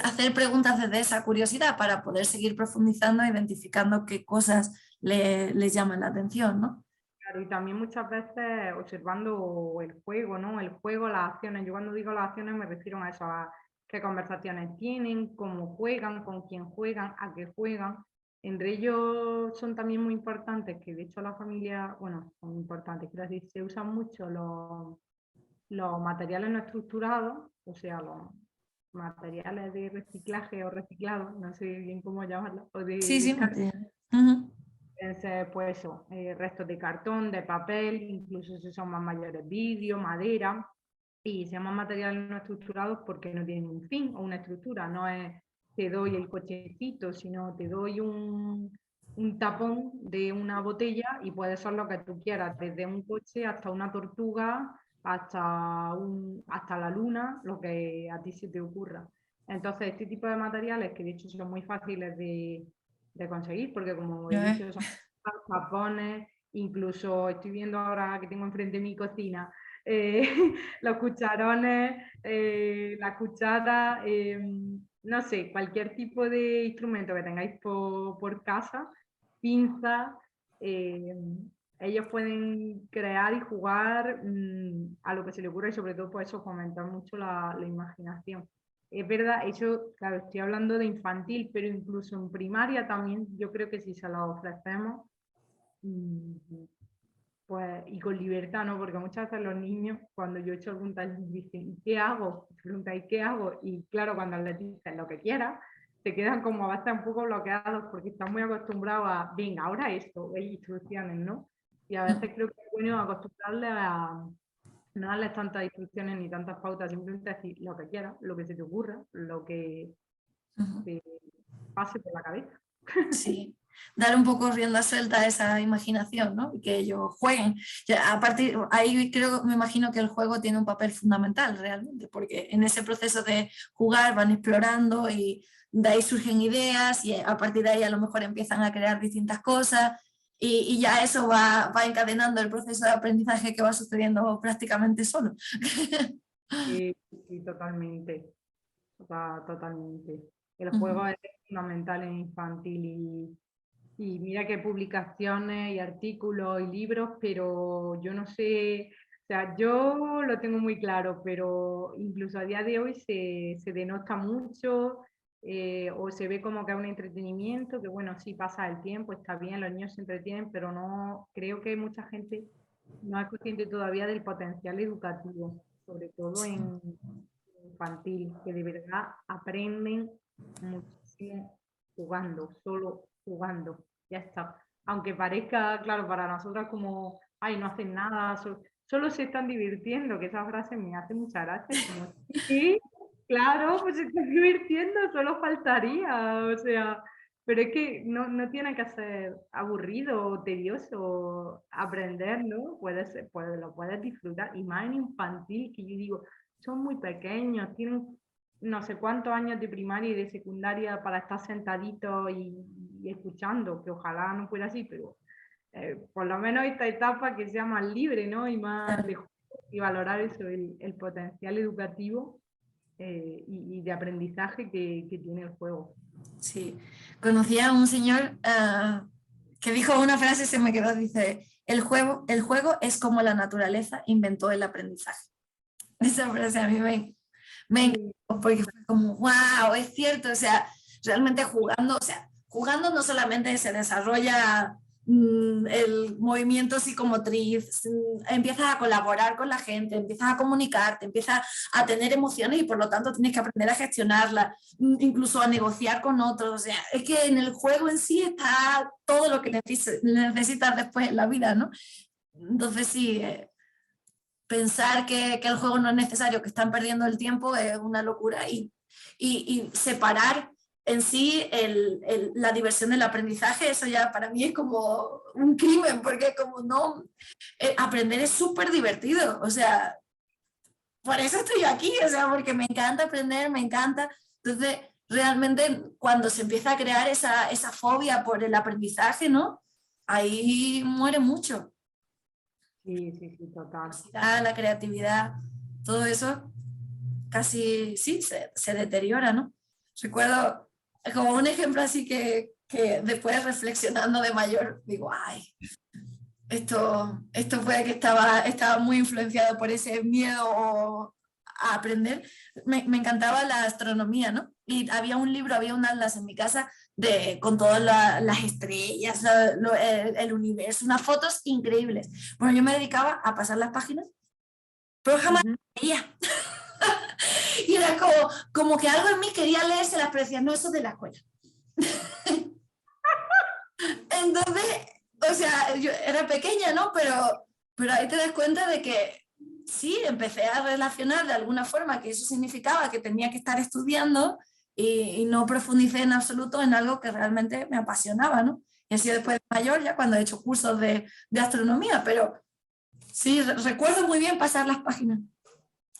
hacer preguntas desde esa curiosidad para poder seguir profundizando, identificando qué cosas les llaman la atención, ¿no? Claro, y también muchas veces observando el juego, ¿no? El juego, las acciones. Yo cuando digo las acciones me refiero a eso, a qué conversaciones tienen, cómo juegan, con quién juegan, a qué juegan. Entre ellos son también muy importantes, que de hecho la familia, bueno, son importantes, quiero decir, se usan mucho los materiales no estructurados, o sea, los materiales de reciclaje o reciclado, no sé bien cómo llamarlo, o de Sí, sí, descarga. material. Uh-huh. Pues eso, restos de cartón, de papel, incluso si son más mayores, vidrio, madera, y se llaman materiales no estructurados porque no tienen un fin o una estructura. No es te doy el cochecito, sino te doy un tapón de una botella y puede ser lo que tú quieras, desde un coche hasta una tortuga, hasta la luna, lo que a ti se te ocurra. Entonces, este tipo de materiales, que de hecho son muy fáciles de conseguir, porque como he Yeah. dicho, son tapones, incluso estoy viendo ahora que tengo enfrente mi cocina, eh, los cucharones, la cuchara, no sé, cualquier tipo de instrumento que tengáis por casa, pinza, eh, ellos pueden crear y jugar a lo que se les ocurra, y sobre todo por eso fomentar mucho la imaginación. Es verdad, eso, claro, estoy hablando de infantil, pero incluso en primaria también yo creo que si se lo ofrecemos, pues, y con libertad, ¿no? Porque muchas veces los niños, cuando yo he hecho algún taller, dicen, ¿y qué hago? Preguntan, ¿y qué hago? Y claro, cuando les dicen lo que quieras, se quedan como a veces un poco bloqueados porque están muy acostumbrados a, venga, ahora esto, hay instrucciones, ¿no? Y a veces creo que es bueno acostumbrarles a no darles tantas instrucciones ni tantas pautas, simplemente decir lo que quieras, lo que se te ocurra, lo que Uh-huh. te pase por la cabeza. Sí. dar un poco rienda suelta a esa imaginación, ¿no? Y que ellos jueguen. Ya, a partir, ahí creo, me imagino que el juego tiene un papel fundamental realmente, porque en ese proceso de jugar van explorando y de ahí surgen ideas y a partir de ahí a lo mejor empiezan a crear distintas cosas y ya eso va encadenando el proceso de aprendizaje que va sucediendo prácticamente solo. Sí, sí, totalmente. Totalmente. El Ujú. juego es fundamental en infantil y mira que publicaciones y artículos y libros, pero yo no sé, o sea, yo lo tengo muy claro, pero incluso a día de hoy se denota mucho o se ve como que es un entretenimiento, que bueno, sí pasa el tiempo, está bien, los niños se entretienen, pero no, creo que mucha gente no es consciente todavía del potencial educativo, sobre todo en infantil, que de verdad aprenden muchísimo jugando, solo jugando, ya está. Aunque parezca, claro, para nosotras como, ay, no hacen nada, solo se están divirtiendo, que esa frase me hace mucha gracia, es como, sí, claro, pues se están divirtiendo, solo faltaría, o sea, pero es que no tiene que ser aburrido o tedioso aprender, ¿no? Lo puedes disfrutar, y más en infantil, que yo digo, son muy pequeños, tienen no sé cuántos años de primaria y de secundaria para estar sentaditos y escuchando, que ojalá no fuera así, pero por lo menos esta etapa que sea más libre, ¿no? Y más de juego y valorar eso, el potencial educativo y de aprendizaje que tiene el juego. Sí, conocí a un señor que dijo una frase y se me quedó, dice, el juego es como la naturaleza inventó el aprendizaje. Esa frase a mí me Sí, encantó porque fue como, wow, es cierto, o sea, realmente jugando, o sea, jugando no solamente se desarrolla el movimiento psicomotriz, empiezas a colaborar con la gente, empiezas a comunicarte, empiezas a tener emociones y por lo tanto tienes que aprender a gestionarlas, incluso a negociar con otros. O sea, es que en el juego en sí está todo lo que necesitas después en la vida, ¿no? Entonces sí, pensar que el juego no es necesario, que están perdiendo el tiempo, es una locura. Y separar en sí la diversión del aprendizaje, eso ya para mí es como un crimen, porque como no, aprender es súper divertido, o sea, por eso estoy aquí, o sea, porque me encanta aprender, me encanta. Entonces, realmente cuando se empieza a crear esa fobia por el aprendizaje, ¿no? Ahí muere mucho. sí, sí, sí, total. La creatividad, todo eso casi, sí, se deteriora, ¿no? Recuerdo como un ejemplo así que después reflexionando de mayor, digo, ay, esto fue que estaba muy influenciado por ese miedo a aprender. Me encantaba la astronomía, ¿no? Y había un libro, había un atlas en mi casa con todas las estrellas, el universo, unas fotos increíbles. Bueno, yo me dedicaba a pasar las páginas, pero jamás Ujú. leía. Y era como que algo en mí quería leérselas, pero decía, no, eso es de la escuela. Entonces, o sea, yo era pequeña, ¿no? Pero ahí te das cuenta de que sí, empecé a relacionar de alguna forma que eso significaba que tenía que estar estudiando y no profundicé en absoluto en algo que realmente me apasionaba, ¿no? Y así después de mayor, ya cuando he hecho cursos de astronomía, pero sí, recuerdo muy bien pasar las páginas.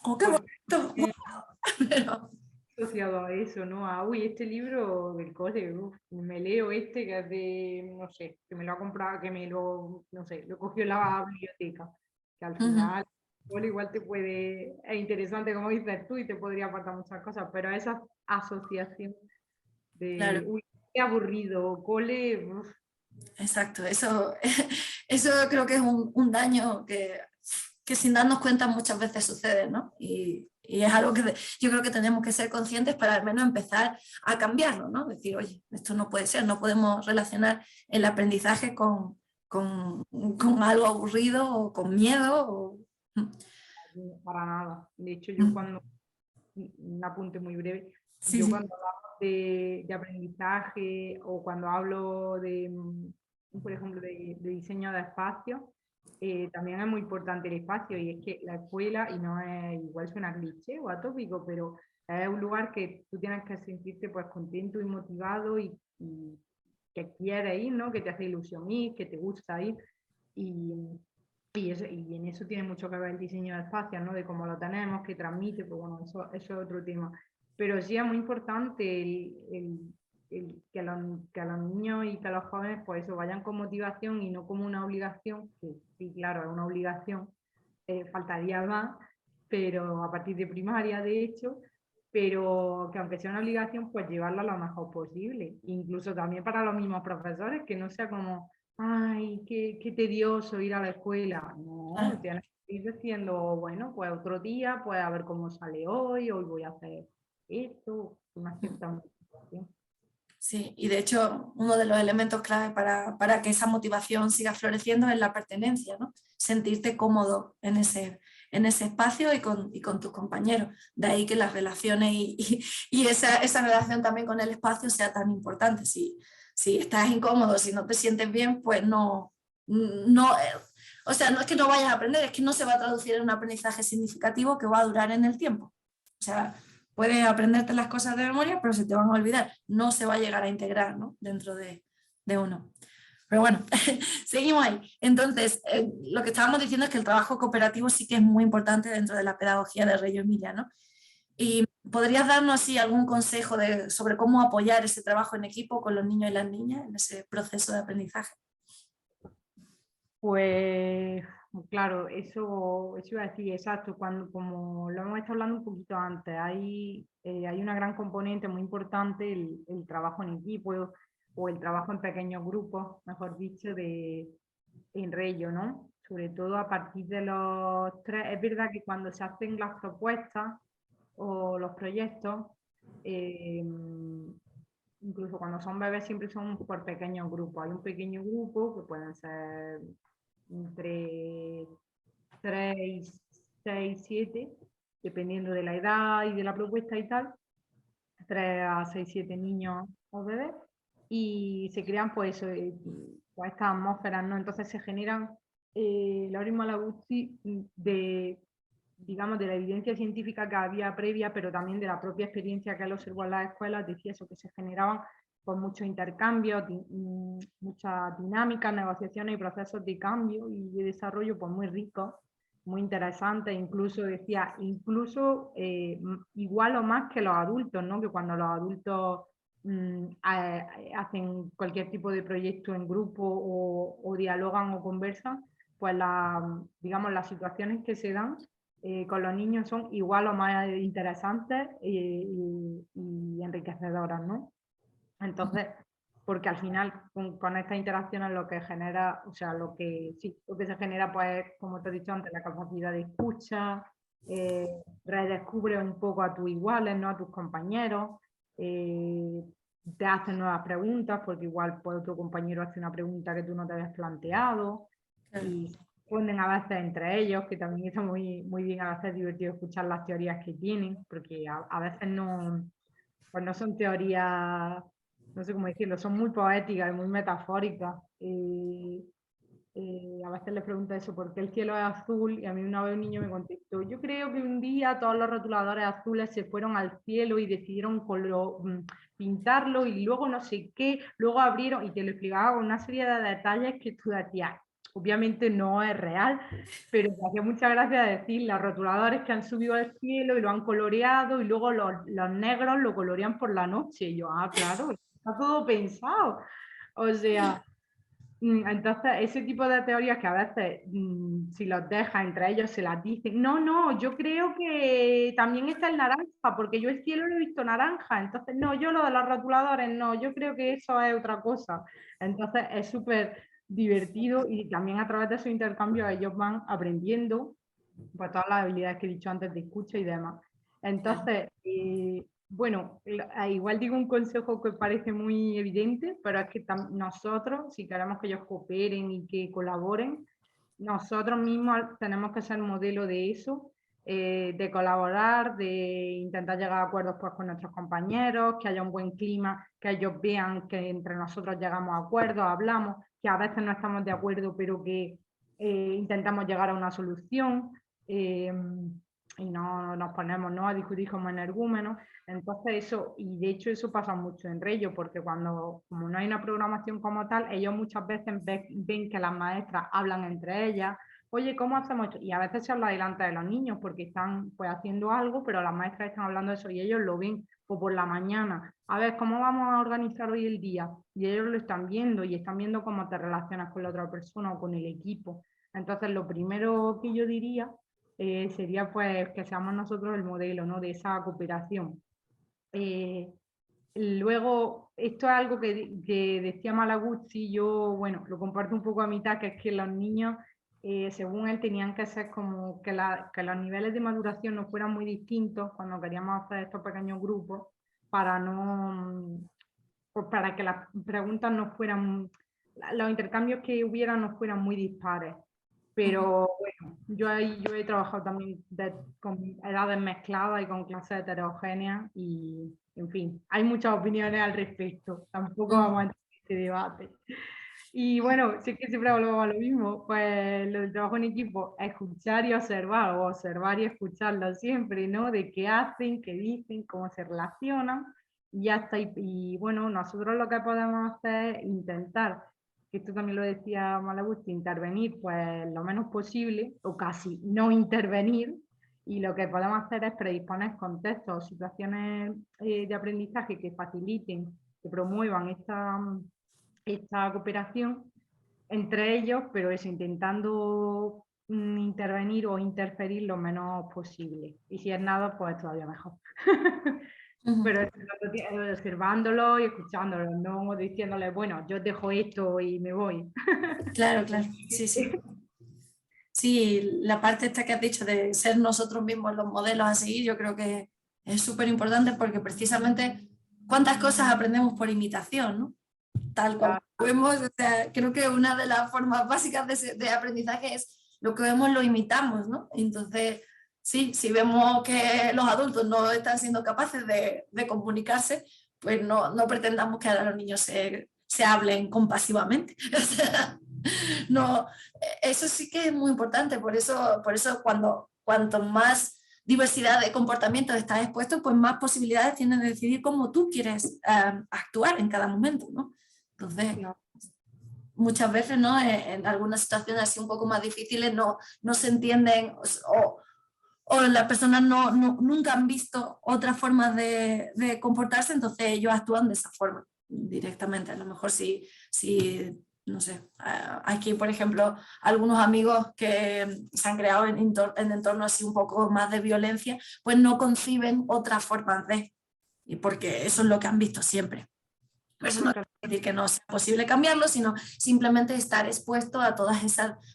Oh, qué Pues bonito. Pero, asociado a eso, ¿no? A, uy, este libro del cole, uf, me leo este que es de, no sé, que me lo ha comprado, que me lo, no sé, lo cogió en la biblioteca, que al uh-huh, final, cole igual te puede, es interesante como dices tú y te podría aportar muchas cosas, pero esa asociación de, claro. uy, qué aburrido, cole, uf, Exacto, eso creo que es un daño que sin darnos cuenta muchas veces sucede, ¿no? Y es algo que yo creo que tenemos que ser conscientes para al menos empezar a cambiarlo, ¿no? Decir, oye, esto no puede ser, no podemos relacionar el aprendizaje con algo aburrido o con miedo. para nada. De hecho, yo Mm, cuando, un apunte muy breve, sí, yo sí. cuando hablo de aprendizaje o cuando hablo de, por ejemplo, de diseño de espacio, también es muy importante el espacio y es que la escuela, y no es, igual suena cliché o atópico, pero es un lugar que tú tienes que sentirte pues contento y motivado y que quieres ir, ¿no? Que te hace ilusión ir, que te gusta ir. Y en eso tiene mucho que ver el diseño de espacios, ¿no? De cómo lo tenemos, que transmite, pues bueno, eso es otro tema. Pero sí es muy importante que a los niños y que a los jóvenes, pues eso, vayan con motivación y no como una obligación, que sí, claro, es una obligación, faltaría más, pero a partir de primaria, de hecho, pero que aunque sea una obligación, pues llevarla lo mejor posible. Incluso también para los mismos profesores, que no sea como, ay, qué tedioso ir a la escuela. No, tienes que ir diciendo, bueno, pues otro día, pues a ver cómo sale hoy voy a hacer esto, una cierta motivación. Sí, y de hecho uno de los elementos clave para que esa motivación siga floreciendo es la pertenencia, ¿no? Sentirte cómodo en ese espacio y con tus compañeros. De ahí que las relaciones y esa relación también con el espacio sea tan importante. Si estás incómodo, si no te sientes bien, pues o sea, no es que no vayas a aprender, es que no se va a traducir en un aprendizaje significativo que va a durar en el tiempo. O sea, puedes aprenderte las cosas de memoria, pero se te van a olvidar. No se va a llegar a integrar, ¿no? Dentro de uno. Pero bueno, seguimos ahí. Entonces, lo que estábamos diciendo es que el trabajo cooperativo sí que es muy importante dentro de la pedagogía de Reggio Emilia, ¿no? ¿Y podrías darnos así algún consejo sobre cómo apoyar ese trabajo en equipo con los niños y las niñas en ese proceso de aprendizaje? Pues claro, eso iba a decir, exacto, como lo hemos estado hablando un poquito antes, hay una gran componente muy importante, el trabajo en equipo o el trabajo en pequeños grupos, mejor dicho, en Reggio, ¿no? Sobre todo a partir de los 3, es verdad que cuando se hacen las propuestas o los proyectos, eh, incluso cuando son bebés siempre son por pequeños grupos. Hay un pequeño grupo que pueden ser entre 3, 6, 7, dependiendo de la edad y de la propuesta y tal, 3 a 6, 7 niños o bebés, y se crean pues, pues estas atmósferas, ¿no? Entonces se generan, Laura Malaguzzi, digamos, de la evidencia científica que había previa, pero también de la propia experiencia que él observó en las escuelas, decía eso, que se generaban pues muchos intercambios, muchas dinámicas, negociaciones y procesos de cambio y de desarrollo pues muy ricos, muy interesantes, incluso decía, igual o más que los adultos, ¿no? Que cuando los adultos hacen cualquier tipo de proyecto en grupo o dialogan o conversan, pues digamos, las situaciones que se dan con los niños son igual o más interesantes y enriquecedoras, ¿no? Entonces, porque al final con esta interacción es lo que genera, o sea, lo que se genera, pues, como te he dicho antes, la capacidad de escucha, redescubre un poco a tus iguales, ¿no? A tus compañeros, eh, te hacen nuevas preguntas, porque igual pues, otro compañero hace una pregunta que tú no te habías planteado, y se responden a veces entre ellos, que también está muy, muy bien, a veces divertido escuchar las teorías que tienen, porque a veces no, pues no son teorías, no sé cómo decirlo, son muy poéticas y muy metafóricas. A veces les pregunto eso, ¿por qué el cielo es azul? Y a mí una vez un niño me contestó, yo creo que un día todos los rotuladores azules se fueron al cielo y decidieron pintarlo y luego no sé qué, luego abrieron y te lo explicaba con una serie de detalles que tú decías, obviamente no es real, pero me hacía mucha gracia decir los rotuladores que han subido al cielo y lo han coloreado y luego los negros lo colorean por la noche. Y yo, claro, está todo pensado. O sea, entonces ese tipo de teorías que a veces si los dejas entre ellos se las dicen, no, yo creo que también está el naranja, porque yo el cielo lo he visto naranja, entonces no, yo lo de los rotuladores no, yo creo que eso es otra cosa. Entonces es súper divertido y también a través de esos intercambios ellos van aprendiendo pues, todas las habilidades que he dicho antes de escucha y demás. Entonces, bueno, igual digo un consejo que parece muy evidente, pero es que nosotros, si queremos que ellos cooperen y que colaboren, nosotros mismos tenemos que ser modelo de eso, de colaborar, de intentar llegar a acuerdos pues, con nuestros compañeros, que haya un buen clima, que ellos vean que entre nosotros llegamos a acuerdos, hablamos, que a veces no estamos de acuerdo, pero que intentamos llegar a una solución. y no nos ponemos, ¿no?, a discutir como energúmenos. Entonces eso, y de hecho eso pasa mucho en Rello, porque como no hay una programación como tal, ellos muchas veces ven que las maestras hablan entre ellas, oye, ¿cómo hacemos esto? Y a veces se habla delante de los niños porque están pues haciendo algo, pero las maestras están hablando de eso y ellos lo ven, o por la mañana, a ver, ¿cómo vamos a organizar hoy el día? Y ellos lo están viendo y están viendo cómo te relacionas con la otra persona o con el equipo. Entonces lo primero que yo diría sería pues que seamos nosotros el modelo, ¿no?, de esa cooperación. Luego, esto es algo que decía Malaguzzi, yo, bueno, lo comparto un poco a mitad, que es que los niños, según él, tenían que ser como que los niveles de maduración no fueran muy distintos cuando queríamos hacer estos pequeños grupos, para no, pues para que las preguntas no fueran, los intercambios que hubiera no fueran muy dispares. Pero bueno, yo he trabajado también con edades mezcladas y con clases heterogéneas y, en fin, hay muchas opiniones al respecto. Tampoco vamos a entrar en este debate. Y bueno, sí que siempre volvemos a lo mismo, pues lo del trabajo en equipo, escuchar y observar, o observar y escucharlo siempre, ¿no? De qué hacen, qué dicen, cómo se relacionan, y ya está. Y bueno, nosotros lo que podemos hacer es intentar, que esto también lo decía Malagusti, intervenir pues lo menos posible, o casi no intervenir, y lo que podemos hacer es predisponer contextos, situaciones de aprendizaje que faciliten, que promuevan esta cooperación entre ellos, pero eso, intentando intervenir o interferir lo menos posible. Y si es nada, pues todavía mejor. Pero observándolo y escuchándolo, no diciéndole, bueno, yo dejo esto y me voy. Claro, claro, sí, sí. Sí, la parte esta que has dicho de ser nosotros mismos los modelos a seguir, yo creo que es súper importante porque precisamente cuántas cosas aprendemos por imitación, ¿no? Tal cual vemos, o sea, creo que una de las formas básicas de aprendizaje es lo que vemos lo imitamos, ¿no? Entonces, sí, si vemos que los adultos no están siendo capaces de comunicarse, pues no pretendamos que ahora los niños se hablen compasivamente. O sea, no, eso sí que es muy importante, por eso cuanto más diversidad de comportamientos estás expuesto, pues más posibilidades tienes de decidir cómo tú quieres actuar en cada momento, ¿no? Entonces, muchas veces, ¿no?, en algunas situaciones así un poco más difíciles no se entienden o las personas nunca han visto otras formas de comportarse, entonces ellos actúan de esa forma directamente. A lo mejor si no sé, aquí por ejemplo algunos amigos que se han creado en entornos así un poco más de violencia, pues no conciben otras formas y porque eso es lo que han visto siempre. Por eso no quiere decir que no sea posible cambiarlo, sino simplemente estar expuesto a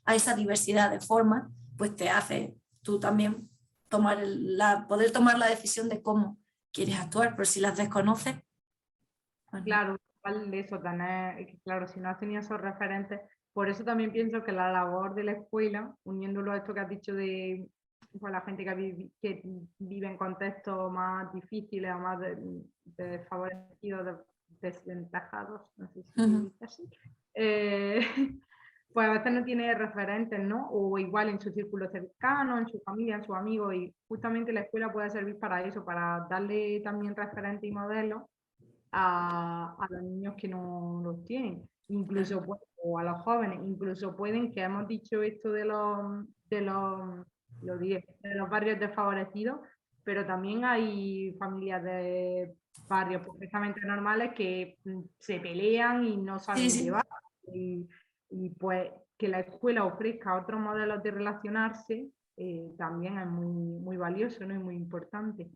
a esa diversidad de formas, pues te hace tú también poder tomar la decisión de cómo quieres actuar, pero si las desconoces... Bueno. Claro, de eso, claro, si no has tenido esos referentes, por eso también pienso que la labor de la escuela, uniéndolo a esto que has dicho de pues, la gente que vive en contextos más difíciles o más desfavorecidos, desventajados, no sé si se dice así, pues a veces no tiene referentes, ¿no? O igual en su círculo cercano, en su familia, en sus amigos, y justamente la escuela puede servir para eso, para darle también referentes y modelos a los niños que no los tienen, incluso o a los jóvenes, incluso pueden, que hemos dicho esto de de los barrios desfavorecidos, pero también hay familias de barrios perfectamente normales que se pelean y no saben llevar, y pues que la escuela ofrezca otros modelos de relacionarse también es muy valioso, ¿no?, y muy importante.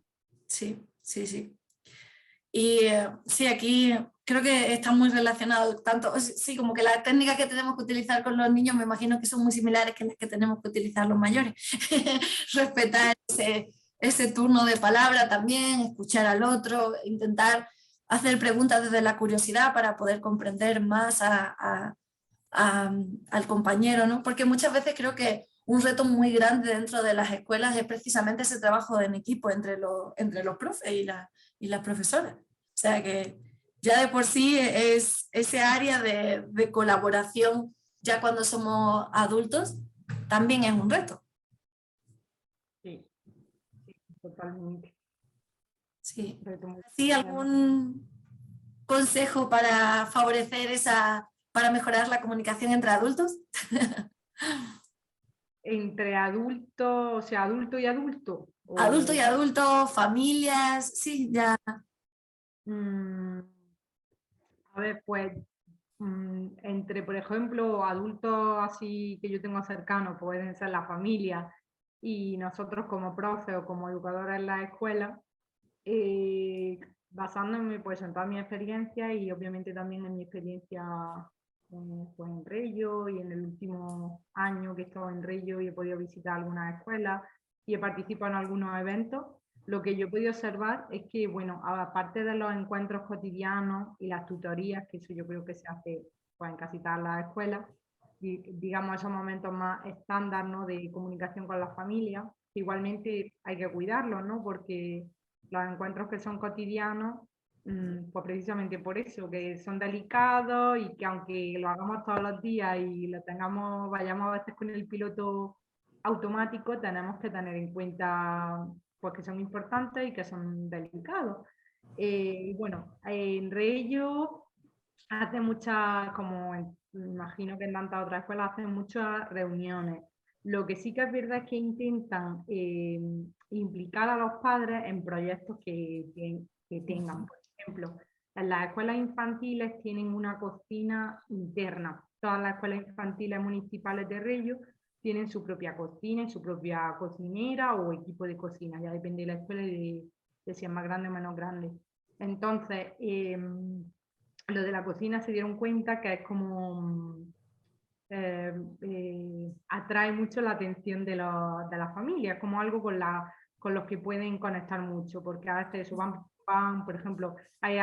Sí, sí, sí. Y sí, aquí creo que está muy relacionado tanto, sí, como que las técnicas que tenemos que utilizar con los niños me imagino que son muy similares que las que tenemos que utilizar los mayores. Respetar ese turno de palabra también, escuchar al otro, intentar hacer preguntas desde la curiosidad para poder comprender más al compañero, ¿no? Porque muchas veces creo que un reto muy grande dentro de las escuelas es precisamente ese trabajo en equipo entre los profes y las profesoras. O sea que ya de por sí es ese área de colaboración ya cuando somos adultos también es un reto. Sí, totalmente. Sí. Retomo. ¿Sí, algún consejo para favorecer para mejorar la comunicación entre adultos? Entre adultos, o sea, adulto y adulto. Adulto y adulto, familias, sí, ya. A ver, pues entre, por ejemplo, adultos así que yo tengo cercanos, pueden ser la familia y nosotros como profes o como educadores en la escuela, basándome pues en toda mi experiencia y obviamente también en mi experiencia pues, en Reggio y en el último año que he estado en Reggio y he podido visitar algunas escuelas y he participado en algunos eventos. Lo que yo he podido observar es que, bueno, aparte de los encuentros cotidianos y las tutorías, que eso yo creo que se hace pues, en casi todas las escuelas, digamos esos momentos más estándar, ¿no? De comunicación con la familia, igualmente hay que cuidarlos, ¿no? Porque los encuentros que son cotidianos, pues precisamente por eso, que son delicados y que aunque lo hagamos todos los días y lo tengamos, vayamos a veces con el piloto automático, tenemos que tener en cuenta pues que son importantes y que son delicados. Y bueno, en Reggio hace muchas, como imagino que en tantas otras escuelas, hacen muchas reuniones. Lo que sí que es verdad es que intentan implicar a los padres en proyectos que tengan. Por ejemplo, en las escuelas infantiles tienen una cocina interna. Todas las escuelas infantiles municipales de Reggio tienen su propia cocina y su propia cocinera o equipo de cocina. Ya depende de la escuela y de si es más grande o menos grande. Entonces, lo de la cocina se dieron cuenta que es como atrae mucho la atención de la familia, como algo con los que pueden conectar mucho, porque a veces eso van por ejemplo, hay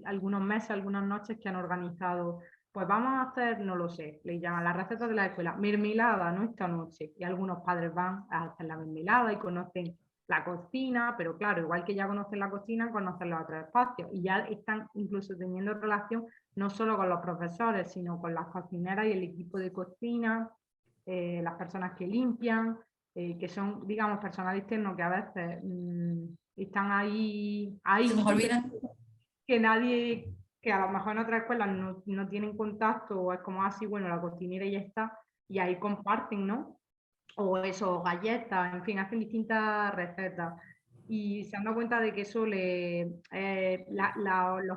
algunos meses, algunas noches que han organizado, pues vamos a hacer, no lo sé, le llaman las recetas de la escuela, mermelada, ¿no? Esta noche, y algunos padres van a hacer la mermelada y conocen la cocina, pero claro, igual que ya conocen la cocina, conocen los otros espacios y ya están incluso teniendo relación no solo con los profesores, sino con las cocineras y el equipo de cocina, las personas que limpian, que son, digamos, personal externo que a veces están Se nos pero olvidan. que nadie, que a lo mejor en otras escuelas no tienen contacto o es como así, bueno, la cocinera ya está, y ahí comparten, ¿no? O eso, galletas, en fin, hacen distintas recetas. Y se han dado cuenta de que eso los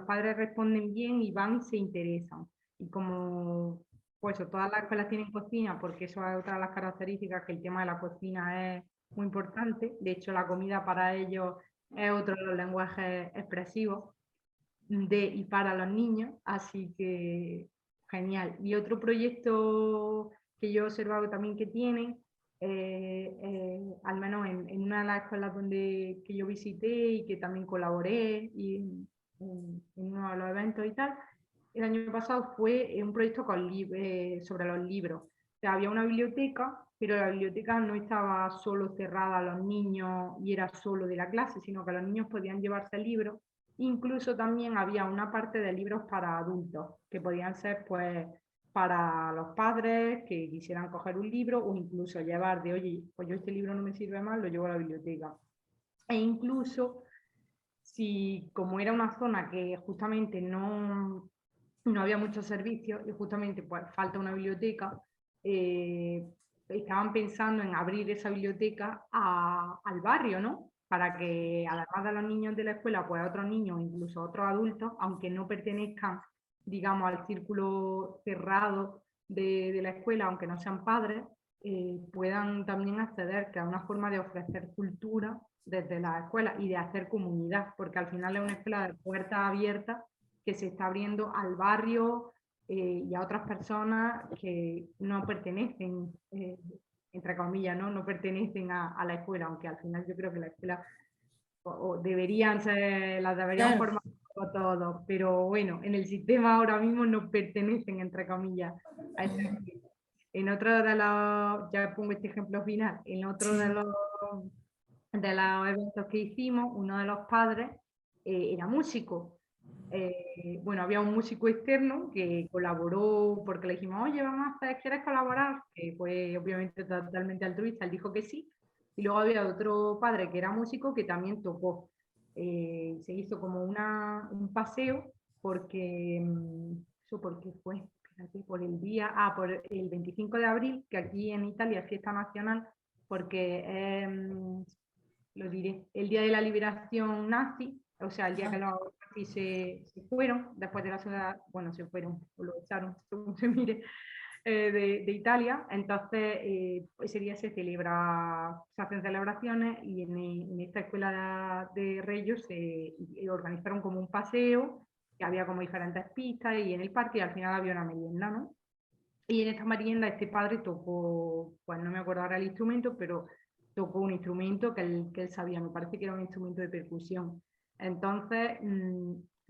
padres responden bien y van y se interesan. Y como pues todas las escuelas tienen cocina, porque eso es otra de las características, que el tema de la cocina es muy importante. De hecho, la comida para ellos es otro de los lenguajes expresivos de y para los niños. Así que genial. Y otro proyecto que yo he observado también que tienen al menos en una de las escuelas que yo visité y que también colaboré y en uno de los eventos y tal, el año pasado fue un proyecto sobre los libros. O sea, había una biblioteca, pero la biblioteca no estaba solo cerrada a los niños y era solo de la clase, sino que los niños podían llevarse libros. Incluso también había una parte de libros para adultos, que podían ser pues para los padres que quisieran coger un libro o incluso llevar de, oye, pues yo este libro no me sirve más, lo llevo a la biblioteca. E incluso si como era una zona que justamente no había muchos servicios y justamente pues falta una biblioteca, estaban pensando en abrir esa biblioteca al barrio, ¿no? Para que además de los niños de la escuela, pues otros niños, incluso otros adultos, aunque no pertenezcan, digamos, al círculo cerrado de la escuela, aunque no sean padres, puedan también acceder, que es una forma de ofrecer cultura desde la escuela y de hacer comunidad, porque al final es una escuela de puertas abiertas que se está abriendo al barrio y a otras personas que no pertenecen, entre comillas, no pertenecen a la escuela, aunque al final yo creo que la escuela deberían ser, las deberían Claro. formar todos, pero bueno, en el sistema ahora mismo no pertenecen, entre comillas, a esa escuela. En otro de los, ya pongo este ejemplo final, en otro Sí. de los eventos que hicimos, uno de los padres era músico. Bueno, había un músico externo que colaboró porque le dijimos, oye, vamos a hacer, ¿quieres colaborar? Que fue obviamente totalmente altruista, él dijo que sí. Y luego había otro padre que era músico que también tocó. Se hizo como un paseo porque, ¿eso por qué fue? Espérate, por el día, por el 25 de abril, que aquí en Italia es fiesta nacional, porque lo diré, el día de la liberación nazi, o sea, el día que los nazis se fueron, después de la ciudad, bueno, se fueron, o lo echaron, según se mire, de Italia. Entonces, ese día se celebra, se hacen celebraciones y en esta escuela de Reyes se organizaron como un paseo, que había como diferentes pistas y en el parque y al final había una merienda, ¿no? Y en esta merienda este padre tocó, pues no me acuerdo ahora el instrumento, pero tocó un instrumento que él sabía, me parece que era un instrumento de percusión. Entonces,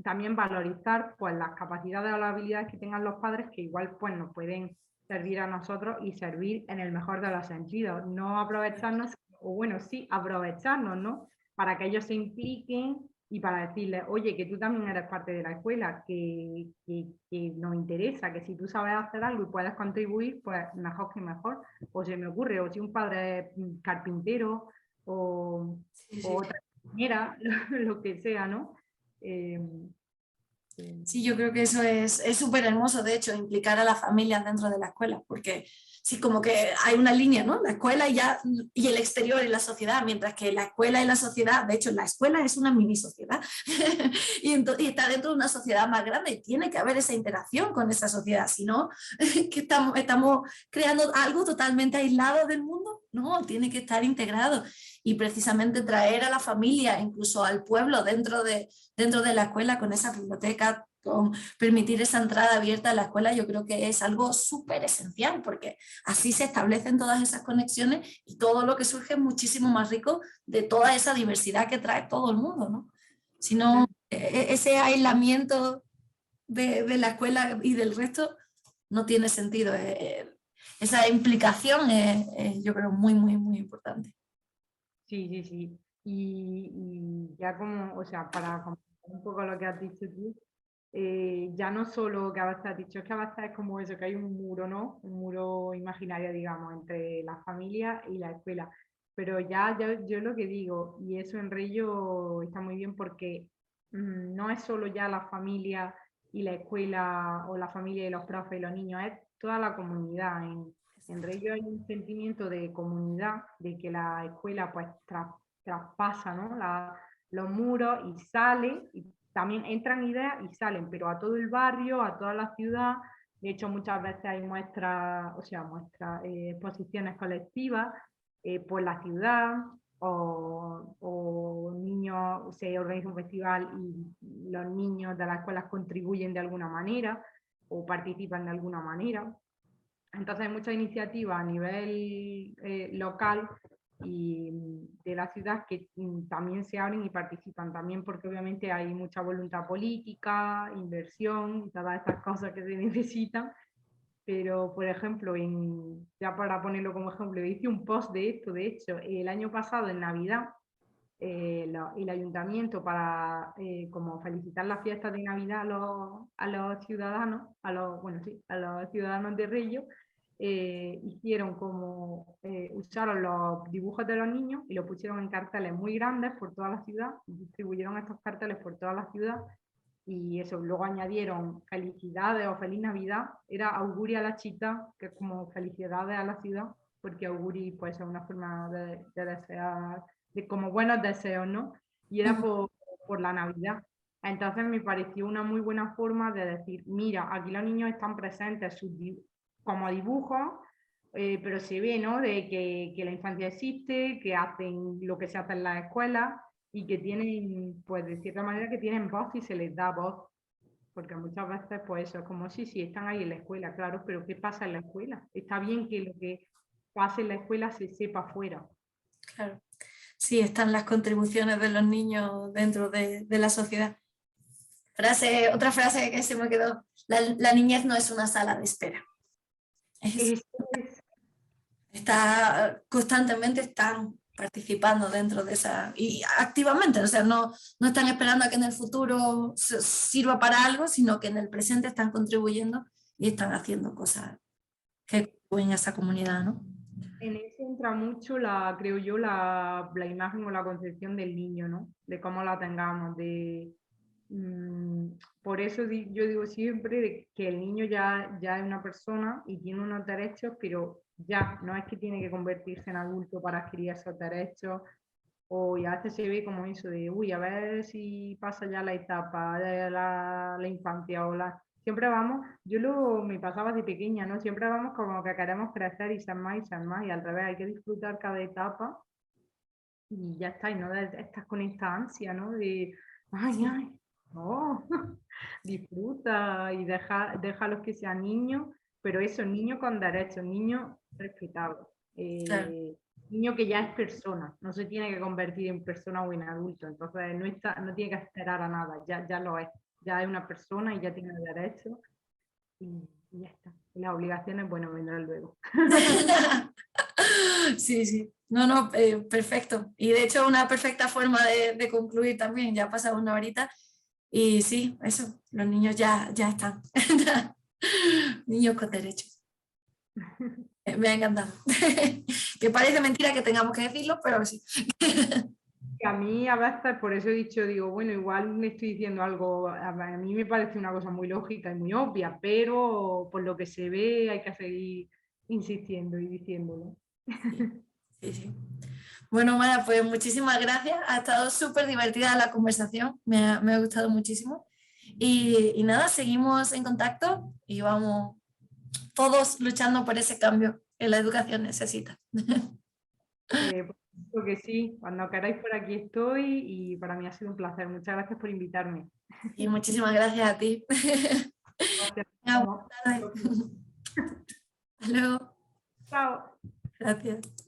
también valorizar pues, las capacidades o las habilidades que tengan los padres que igual pues, nos pueden servir a nosotros y servir en el mejor de los sentidos. No aprovecharnos, o bueno, sí, aprovecharnos, ¿no? Para que ellos se impliquen y para decirles, oye, que tú también eres parte de la escuela, que nos interesa, que si tú sabes hacer algo y puedes contribuir, pues mejor que mejor. O se me ocurre, o si un padre es carpintero o, Sí, o sí. otra manera, lo que sea, ¿no? Sí, yo creo que eso es súper hermoso, de hecho, implicar a las familias dentro de la escuela, porque sí, como que hay una línea, ¿no? La escuela y, ya, y el exterior y la sociedad, mientras que la escuela y la sociedad, de hecho, la escuela es una mini sociedad y está dentro de una sociedad más grande y tiene que haber esa interacción con esa sociedad, si no, que estamos creando algo totalmente aislado del mundo, no, tiene que estar integrado y precisamente traer a la familia, incluso al pueblo dentro de la escuela con esa biblioteca, con permitir esa entrada abierta a la escuela, yo creo que es algo súper esencial, porque así se establecen todas esas conexiones y todo lo que surge es muchísimo más rico de toda esa diversidad que trae todo el mundo, ¿no? Si no, ese aislamiento de la escuela y del resto no tiene sentido. Esa implicación es, yo creo, muy, muy, muy importante. Sí, sí, sí. Y ya como, o sea, para completar un poco lo que has dicho tú, ya no solo que a veces has dicho, es que a veces es como eso, que hay un muro, ¿no? Un muro imaginario, digamos, entre la familia y la escuela. Pero ya yo lo que digo, y eso en Reyo está muy bien porque no es solo ya la familia y la escuela, o la familia y los profes y los niños, es toda la comunidad. En Reyo hay un sentimiento de comunidad, de que la escuela pues traspasa, ¿no? Los muros y sale, y también entran ideas y salen, pero a todo el barrio, a toda la ciudad. De hecho, muchas veces hay muestras, o sea, exposiciones colectivas por la ciudad, o niños, se organiza un festival y los niños de las escuelas contribuyen de alguna manera o participan de alguna manera. Entonces hay muchas iniciativas a nivel local y de la ciudad que también se abren y participan también porque obviamente hay mucha voluntad política, inversión y todas estas cosas que se necesitan. Pero, por ejemplo, ya para ponerlo como ejemplo, hice un post de esto, de hecho, el año pasado en Navidad, el ayuntamiento para como felicitar las fiestas de Navidad a los ciudadanos, bueno, sí, a los ciudadanos de Reyo, hicieron como, usaron los dibujos de los niños y los pusieron en carteles muy grandes por toda la ciudad, distribuyeron estos carteles por toda la ciudad y eso, luego añadieron felicidades o feliz Navidad, era auguri a la città, que es como felicidades a la ciudad, porque auguri pues es una forma de desear, de como buenos deseos, ¿no? Y era por la Navidad. Entonces me pareció una muy buena forma de decir, mira, aquí los niños están presentes como dibujos, pero se ve, ¿no? De que la infancia existe, que hacen lo que se hace en las escuelas y que tienen, pues de cierta manera que tienen voz y se les da voz. Porque muchas veces, pues eso es como, sí, sí, están ahí en la escuela, claro, pero ¿qué pasa en la escuela? Está bien que lo que pase en la escuela se sepa afuera. Claro. Sí, están las contribuciones de los niños dentro de la sociedad. Otra frase que se me quedó, la niñez no es una sala de espera. Es, Constantemente están participando dentro de esa, y activamente, o sea, no están esperando a que en el futuro sirva para algo, sino que en el presente están contribuyendo y están haciendo cosas que contribuyen a esa comunidad, ¿no? En eso entra mucho creo yo, la imagen o la concepción del niño, ¿no? De cómo la tengamos, por eso yo digo siempre que el niño ya es una persona y tiene unos derechos, pero ya, no es que tiene que convertirse en adulto para adquirir esos derechos, o y a veces se ve como eso de, uy, a ver si pasa ya la etapa de la infancia Siempre vamos, me pasaba de pequeña, ¿no? Siempre vamos como que queremos crecer y ser más, y al revés, hay que disfrutar cada etapa y ya está, y no estás con esta ansia, ¿no? De, ay, Sí, ay, no, disfruta y deja los que sean niños, pero eso, niño con derechos, niño respetado, claro. niño que ya es persona, no se tiene que convertir en persona o en adulto, entonces no tiene que esperar a nada, ya lo es, ya es una persona y ya tiene derechos y ya está. Y las obligaciones, bueno, vendrán luego. Sí, sí. No, no, perfecto. Y de hecho una perfecta forma de concluir también, ya ha pasado una horita. Y sí, eso, los niños ya están. Niños con derechos. Me ha encantado. Que parece mentira que tengamos que decirlo, pero sí. Que a mí a veces, por eso he dicho, digo, bueno, igual me estoy diciendo algo, mí me parece una cosa muy lógica y muy obvia, pero por lo que se ve hay que seguir insistiendo y diciéndolo. Sí, sí, sí. Bueno, Mara, pues muchísimas gracias. Ha estado súper divertida la conversación. Me ha gustado muchísimo. Y nada, seguimos en contacto y vamos todos luchando por ese cambio que la educación necesita. Porque sí, cuando queráis por aquí estoy y para mí ha sido un placer. Muchas gracias por invitarme. Y muchísimas gracias a ti. Gracias. Buenas tardes. Hasta luego. Chao. Gracias.